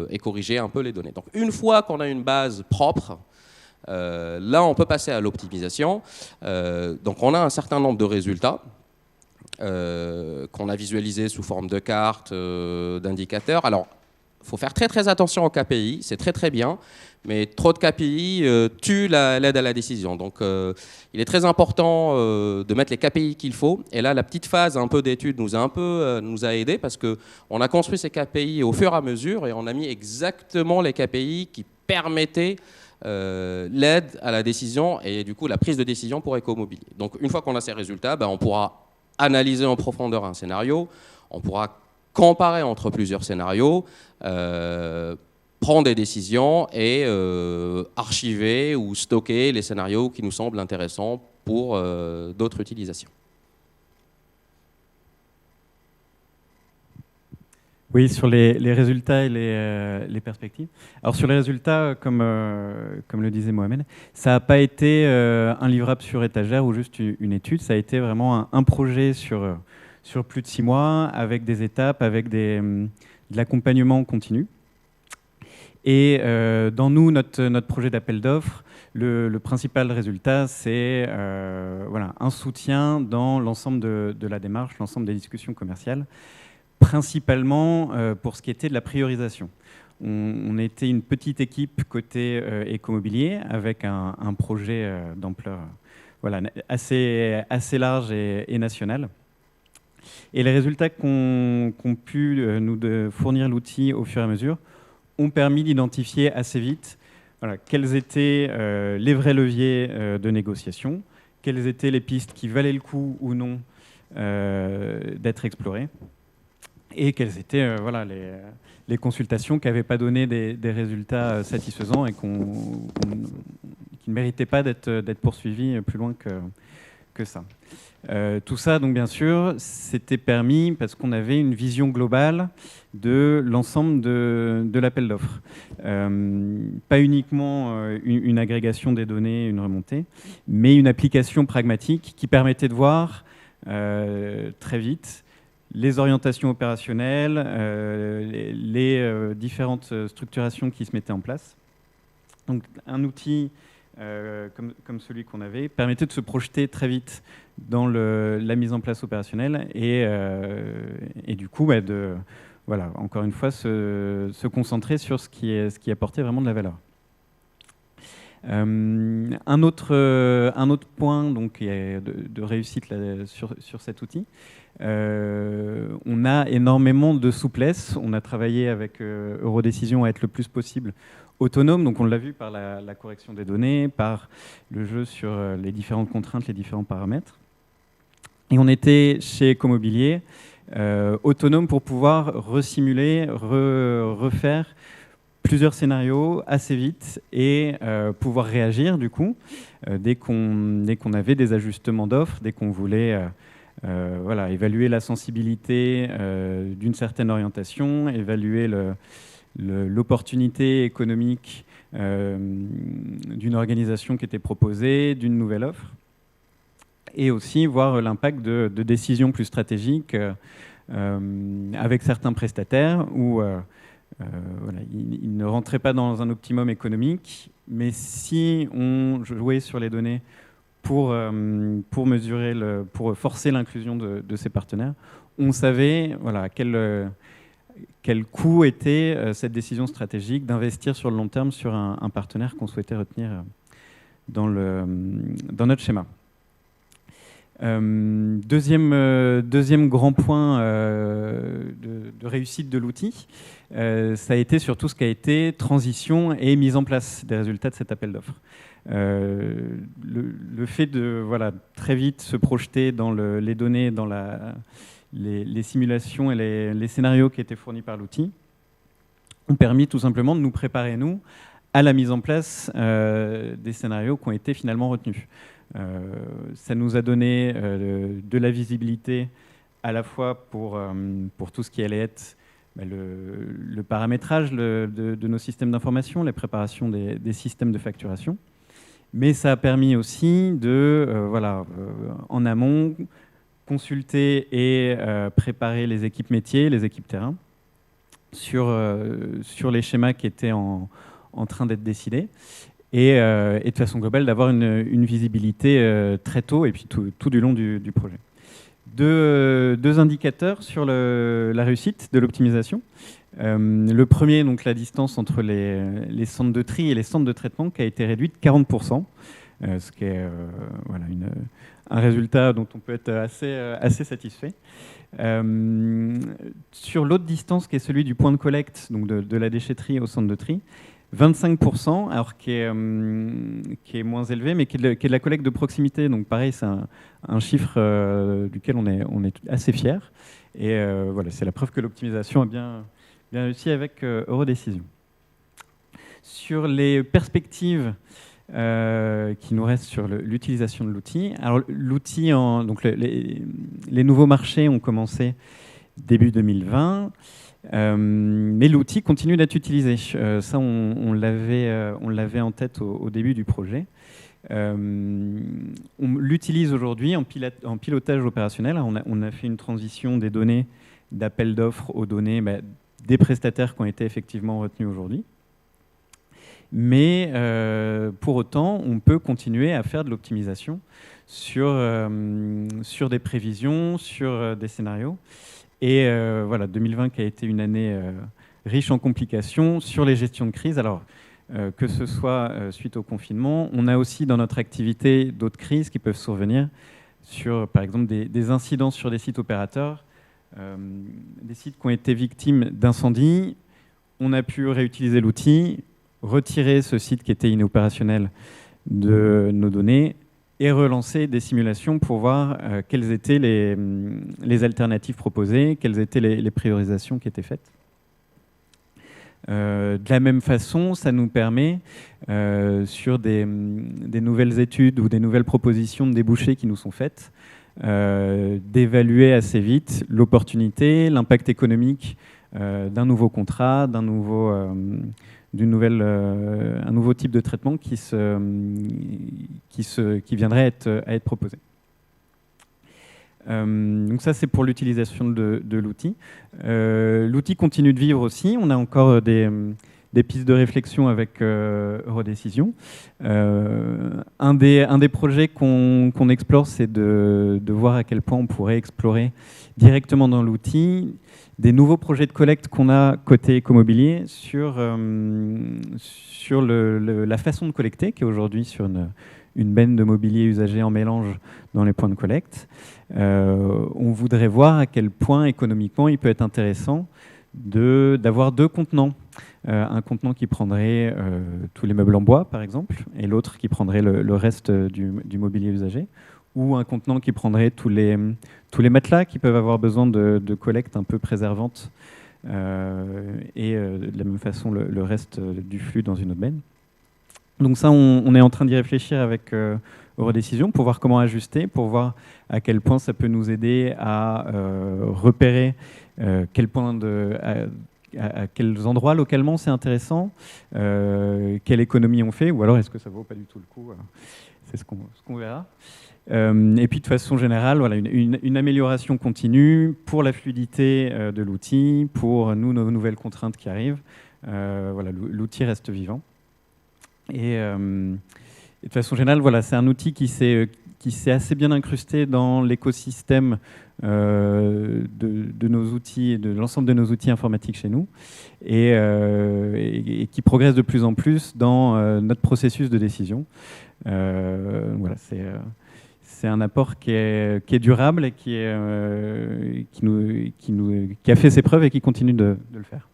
et corriger un peu les données. Donc une fois qu'on a une base propre, là on peut passer à l'optimisation. Donc on a un certain nombre de résultats qu'on a visualisés sous forme de cartes, d'indicateurs. Alors il faut faire très très attention aux KPI, c'est très très bien, mais trop de KPI tue l'aide à la décision. Donc il est très important de mettre les KPI qu'il faut. Et là, la petite phase un peu d'étude nous a aidé parce qu'on a construit ces KPI au fur et à mesure et on a mis exactement les KPI qui permettaient l'aide à la décision et du coup la prise de décision pour Ecomobilier. Donc une fois qu'on a ces résultats, on pourra analyser en profondeur un scénario, on pourra comparer entre plusieurs scénarios, prendre des décisions et archiver ou stocker les scénarios qui nous semblent intéressants pour d'autres utilisations. Oui, sur les résultats et les perspectives. Alors sur les résultats, comme le disait Mohamed, ça n'a pas été un livrable sur étagère ou juste une étude, ça a été vraiment un projet sur plus de 6 mois, avec des étapes, avec de l'accompagnement continu. Et dans notre projet d'appel d'offres, le principal résultat, c'est un soutien dans l'ensemble de la démarche, l'ensemble des discussions commerciales, principalement pour ce qui était de la priorisation. On était une petite équipe côté Ecomobilier avec un projet d'ampleur assez large et national. Et les résultats qu'ont pu nous fournir l'outil au fur et à mesure ont permis d'identifier assez vite quels étaient les vrais leviers de négociation, quelles étaient les pistes qui valaient le coup ou non d'être explorées, et quelles étaient les consultations qui n'avaient pas donné des résultats satisfaisants et qui ne méritaient pas d'être poursuivies plus loin que ça. Tout ça, donc bien sûr, c'était permis parce qu'on avait une vision globale de l'ensemble de l'appel d'offres. Pas uniquement une agrégation des données, une remontée, mais une application pragmatique qui permettait de voir très vite les orientations opérationnelles, les différentes structurations qui se mettaient en place. Donc un outil comme celui qu'on avait permettait de se projeter très vite dans la mise en place opérationnelle et du coup voilà, encore une fois se concentrer sur ce qui apportait vraiment de la valeur. Un autre point donc, de réussite là, sur cet outil, on a énormément de souplesse. On a travaillé avec Eurodécision à être le plus possible autonome, donc on l'a vu par la correction des données, par le jeu sur les différentes contraintes, les différents paramètres. Et on était chez Ecomobilier autonome pour pouvoir resimuler, refaire plusieurs scénarios assez vite et pouvoir réagir du coup dès qu'on avait des ajustements d'offres, dès qu'on voulait voilà, évaluer la sensibilité d'une certaine orientation, évaluer l'opportunité économique d'une organisation qui était proposée, d'une nouvelle offre, et aussi voir l'impact de décisions plus stratégiques avec certains prestataires où voilà, ils ne rentraient pas dans un optimum économique, mais si on jouait sur les données pour mesurer, pour forcer l'inclusion de ces partenaires, on savait voilà, quel coût était cette décision stratégique d'investir sur le long terme sur un partenaire qu'on souhaitait retenir dans notre schéma. Deuxième grand point de réussite de l'outil, ça a été surtout ce qui a été transition et mise en place des résultats de cet appel d'offres. Le fait de voilà, très vite se projeter dans les données, dans les simulations et les scénarios qui étaient fournis par l'outil ont permis tout simplement de nous préparer, nous, à la mise en place des scénarios qui ont été finalement retenus. Ça nous a donné de la visibilité à la fois pour tout ce qui allait être le paramétrage de nos systèmes d'information, les préparations des systèmes de facturation, mais ça a permis aussi de, en amont, consulter et préparer les équipes métiers, les équipes terrain, sur les schémas qui étaient en train d'être décidés. Et de façon globale, d'avoir une visibilité très tôt et puis tout du long du projet. Deux indicateurs sur la réussite de l'optimisation. Le premier, donc la distance entre les centres de tri et les centres de traitement, qui a été réduite de 40%, ce qui est voilà, un résultat dont on peut être assez satisfait. Sur l'autre distance, qui est celui du point de collecte, donc de la déchetterie au centre de tri, 25%, alors qui est moins élevé, mais qui est de la collecte de proximité. Donc pareil, c'est un chiffre duquel on est assez fiers. Et voilà, c'est la preuve que l'optimisation a bien réussi avec Eurodécision. Sur les perspectives qui nous restent sur l'utilisation de l'outil. Alors l'outil, donc les nouveaux marchés ont commencé début 2020. Mais l'outil continue d'être utilisé. Ça, on l'avait en tête au début du projet. On l'utilise aujourd'hui en pilotage opérationnel. On a fait une transition des données d'appel d'offres aux données des prestataires qui ont été effectivement retenus aujourd'hui. Mais pour autant, on peut continuer à faire de l'optimisation sur des prévisions, sur des scénarios. Et voilà, 2020 qui a été une année riche en complications sur les gestions de crise. Alors, que ce soit suite au confinement, on a aussi dans notre activité d'autres crises qui peuvent survenir sur, par exemple, des incidents sur des sites opérateurs, des sites qui ont été victimes d'incendies. On a pu réutiliser l'outil, retirer ce site qui était inopérationnel de nos données et relancer des simulations pour voir quelles étaient les alternatives proposées, quelles étaient les priorisations qui étaient faites. De la même façon, ça nous permet, sur des nouvelles études ou des nouvelles propositions de débouchés qui nous sont faites, d'évaluer assez vite l'opportunité, l'impact économique d'un nouveau contrat, un nouveau type de traitement qui viendrait à être proposé. Donc ça, c'est pour l'utilisation de l'outil. L'outil continue de vivre aussi. On a encore des pistes de réflexion avec Eurodécision. Un des projets qu'on explore, c'est de voir à quel point on pourrait explorer directement dans l'outil des nouveaux projets de collecte qu'on a côté écomobilier sur la façon de collecter, qui est aujourd'hui sur une benne de mobilier usagé en mélange dans les points de collecte. On voudrait voir à quel point économiquement il peut être intéressant d'avoir deux contenants. Un contenant qui prendrait tous les meubles en bois, par exemple, et l'autre qui prendrait le reste du mobilier usagé, ou un contenant qui prendrait tous les matelas qui peuvent avoir besoin de collecte un peu préservante, et de la même façon le reste du flux dans une autre benne. Donc ça, on est en train d'y réfléchir avec Eurodécision pour voir comment ajuster, pour voir à quel point ça peut nous aider à repérer à quels endroits localement c'est intéressant, quelle économie on fait, ou alors est-ce que ça vaut pas du tout le coup. C'est ce qu'on verra. Et puis de façon générale, voilà, une amélioration continue pour la fluidité de l'outil, pour nos nouvelles contraintes qui arrivent. Voilà, l'outil reste vivant. Et de façon générale, voilà, c'est un outil qui s'est assez bien incrusté dans l'écosystème de nos outils et de l'ensemble de nos outils informatiques chez nous, et qui progresse de plus en plus dans notre processus de décision. Voilà, c'est un apport qui est durable et qui a fait ses preuves et qui continue de le faire.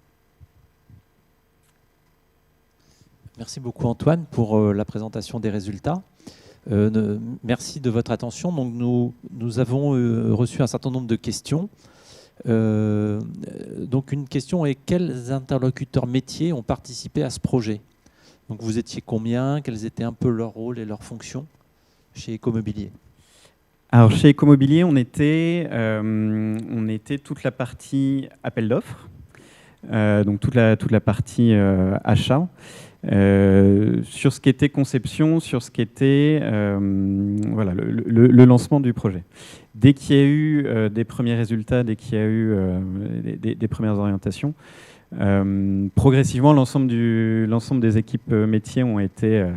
Merci beaucoup Antoine pour la présentation des résultats. Merci de votre attention. Donc nous avons reçu un certain nombre de questions. Donc une question est: quels interlocuteurs métiers ont participé à ce projet? Donc vous étiez combien? Quels étaient un peu leurs rôles et leurs fonctions chez Ecomobilier? Alors chez Ecomobilier, on était toute la partie appel d'offres, donc toute la partie achat. Sur ce qui était conception, sur ce qui était voilà, le lancement du projet. Dès qu'il y a eu des premiers résultats, dès qu'il y a eu des premières orientations, progressivement, l'ensemble des équipes métiers ont été,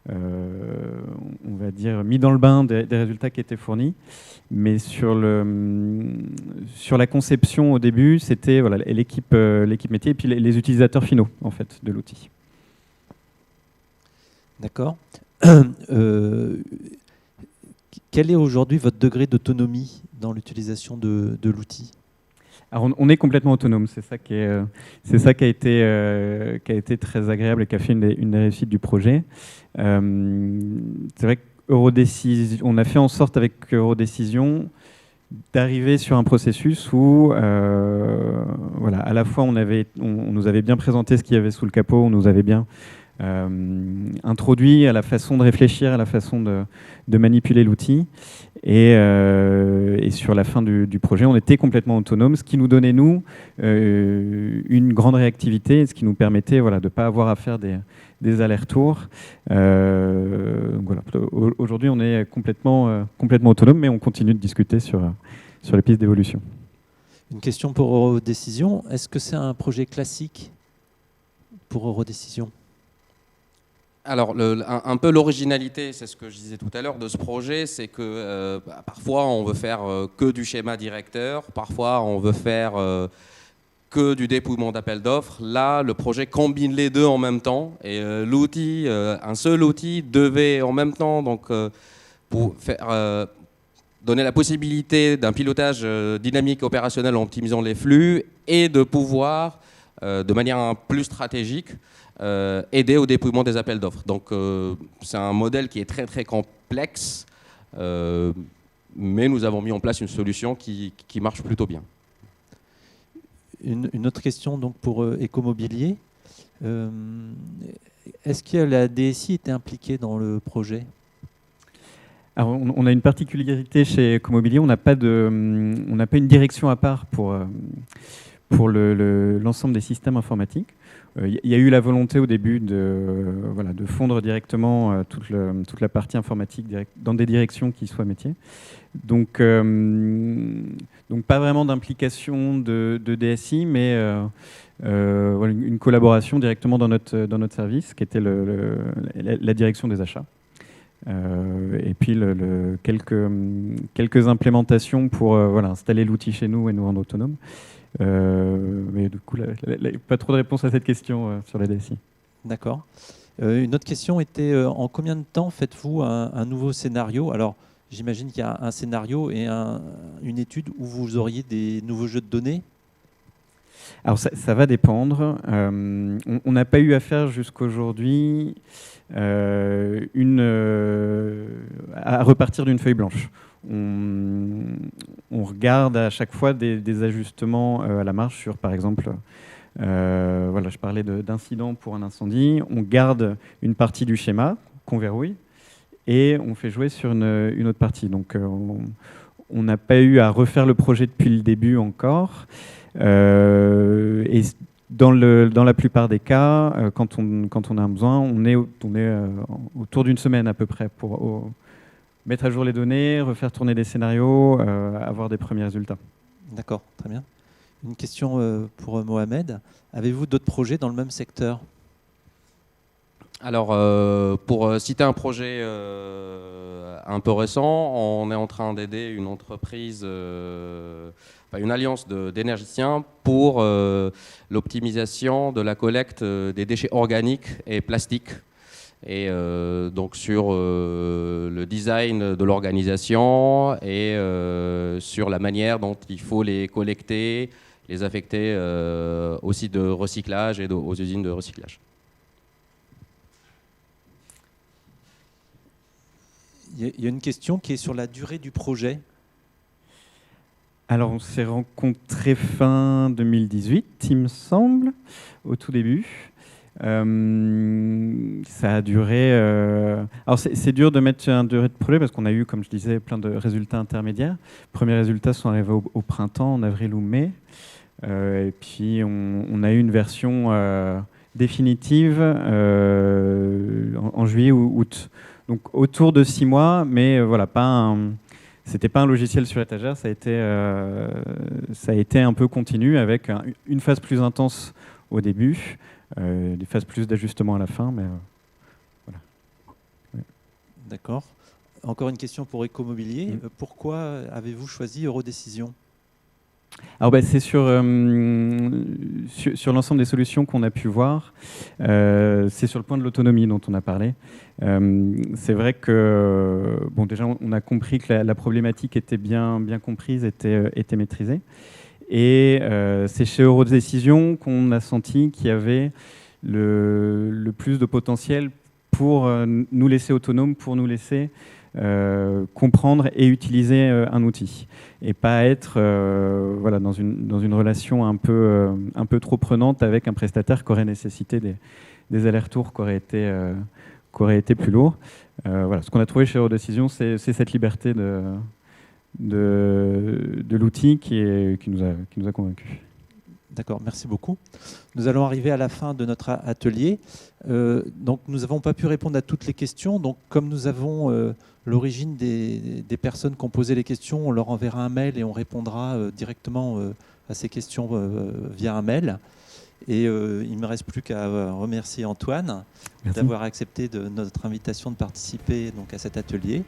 on va dire, mis dans le bain des résultats qui étaient fournis. Mais sur la conception au début, c'était voilà, l'équipe métier et puis les utilisateurs finaux en fait, de l'outil. D'accord. Quel est aujourd'hui votre degré d'autonomie dans l'utilisation de l'outil? Alors on est complètement autonome, c'est ça qui a été très agréable et qui a fait une des réussites du projet. C'est vrai qu'on a fait en sorte avec Eurodécision d'arriver sur un processus où voilà, à la fois on nous avait bien présenté ce qu'il y avait sous le capot, on nous avait bien introduit à la façon de réfléchir, à la façon de manipuler l'outil. Et sur la fin du projet, on était complètement autonome, ce qui nous donnait, nous, une grande réactivité, ce qui nous permettait voilà, de ne pas avoir à faire des allers-retours. Voilà. Aujourd'hui, on est complètement autonome, mais on continue de discuter sur les pistes d'évolution. Une question pour Eurodécision. Est-ce que c'est un projet classique pour Eurodécision ? Alors, un peu l'originalité, c'est ce que je disais tout à l'heure de ce projet, c'est que parfois on veut faire que du schéma directeur, parfois on veut faire que du dépouillement d'appel d'offres. Là, le projet combine les deux en même temps, et l'outil, un seul outil devait en même temps donc, pour faire, donner la possibilité d'un pilotage dynamique opérationnel en optimisant les flux et de pouvoir, de manière plus stratégique, aider au dépouillement des appels d'offres. Donc c'est un modèle qui est très très complexe, mais nous avons mis en place une solution qui marche plutôt bien. Une autre question donc pour Ecomobilier. Est-ce que la DSI était impliquée dans le projet ? Alors, on a une particularité chez Ecomobilier, on n'a pas une direction à part pour l'ensemble des systèmes informatiques. Il y a eu la volonté au début de fondre directement toute la partie informatique dans des directions qui soient métiers. Donc pas vraiment d'implication de DSI, mais une collaboration directement dans notre service, qui était la direction des achats. Et puis quelques implémentations pour installer l'outil chez nous et nous rendre autonomes. Mais du coup, pas trop de réponse à cette question sur la DSI. D'accord. Une autre question était, en combien de temps faites-vous un nouveau scénario ? Alors, j'imagine qu'il y a un scénario et une étude où vous auriez des nouveaux jeux de données. Alors, ça va dépendre. On n'a pas eu à faire jusqu'aujourd'hui à repartir d'une feuille blanche. On regarde à chaque fois des ajustements à la marge sur, par exemple, je parlais d'incident pour un incendie. On garde une partie du schéma qu'on verrouille et on fait jouer sur une autre partie. Donc, on n'a pas eu à refaire le projet depuis le début encore. Et dans la plupart des cas, quand on a un besoin, on est autour d'une semaine à peu près pour mettre à jour les données, refaire tourner des scénarios, avoir des premiers résultats. D'accord, très bien. Une question pour Mohamed. Avez-vous d'autres projets dans le même secteur ? Alors, pour citer un projet un peu récent, on est en train d'aider une entreprise, une alliance d'énergéticiens pour l'optimisation de la collecte des déchets organiques et plastiques. Et donc sur le design de l'organisation et sur la manière dont il faut les collecter, les affecter aux sites de recyclage et aux usines de recyclage. Il y a une question qui est sur la durée du projet. Alors, on s'est rencontrés fin 2018, il me semble, au tout début. Ça a duré... Alors, c'est dur de mettre une durée de projet parce qu'on a eu, comme je disais, plein de résultats intermédiaires. Les premiers résultats sont arrivés au printemps, en avril ou mai. Et puis, on a eu une version définitive en juillet ou août. Donc autour de 6 mois, mais c'était pas un logiciel sur étagère, ça a été un peu continu avec une phase plus intense au début, des phases plus d'ajustement à la fin, mais voilà. Ouais. D'accord. Encore une question pour Ecomobilier. Pourquoi avez-vous choisi Eurodécision ? Alors c'est sur l'ensemble des solutions qu'on a pu voir, c'est sur le point de l'autonomie dont on a parlé. C'est vrai que déjà on a compris que la problématique était bien comprise, était maîtrisée. Et c'est chez Eurodécision qu'on a senti qu'il y avait le plus de potentiel pour nous laisser autonomes, pour nous laisser comprendre et utiliser un outil et pas être dans une relation un peu trop prenante avec un prestataire qui aurait nécessité des allers-retours qui auraient été plus lourds. Ce qu'on a trouvé chez Eurodécision, c'est cette liberté de l'outil qui nous a convaincus. D'accord, merci beaucoup. Nous allons arriver à la fin de notre atelier. Donc, nous n'avons pas pu répondre à toutes les questions. Donc, comme nous avons l'origine des personnes qui ont posé les questions, on leur enverra un mail et on répondra directement à ces questions via un mail. Et il ne me reste plus qu'à remercier Antoine d'avoir accepté notre invitation de participer à cet atelier.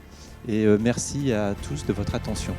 Et merci à tous de votre attention.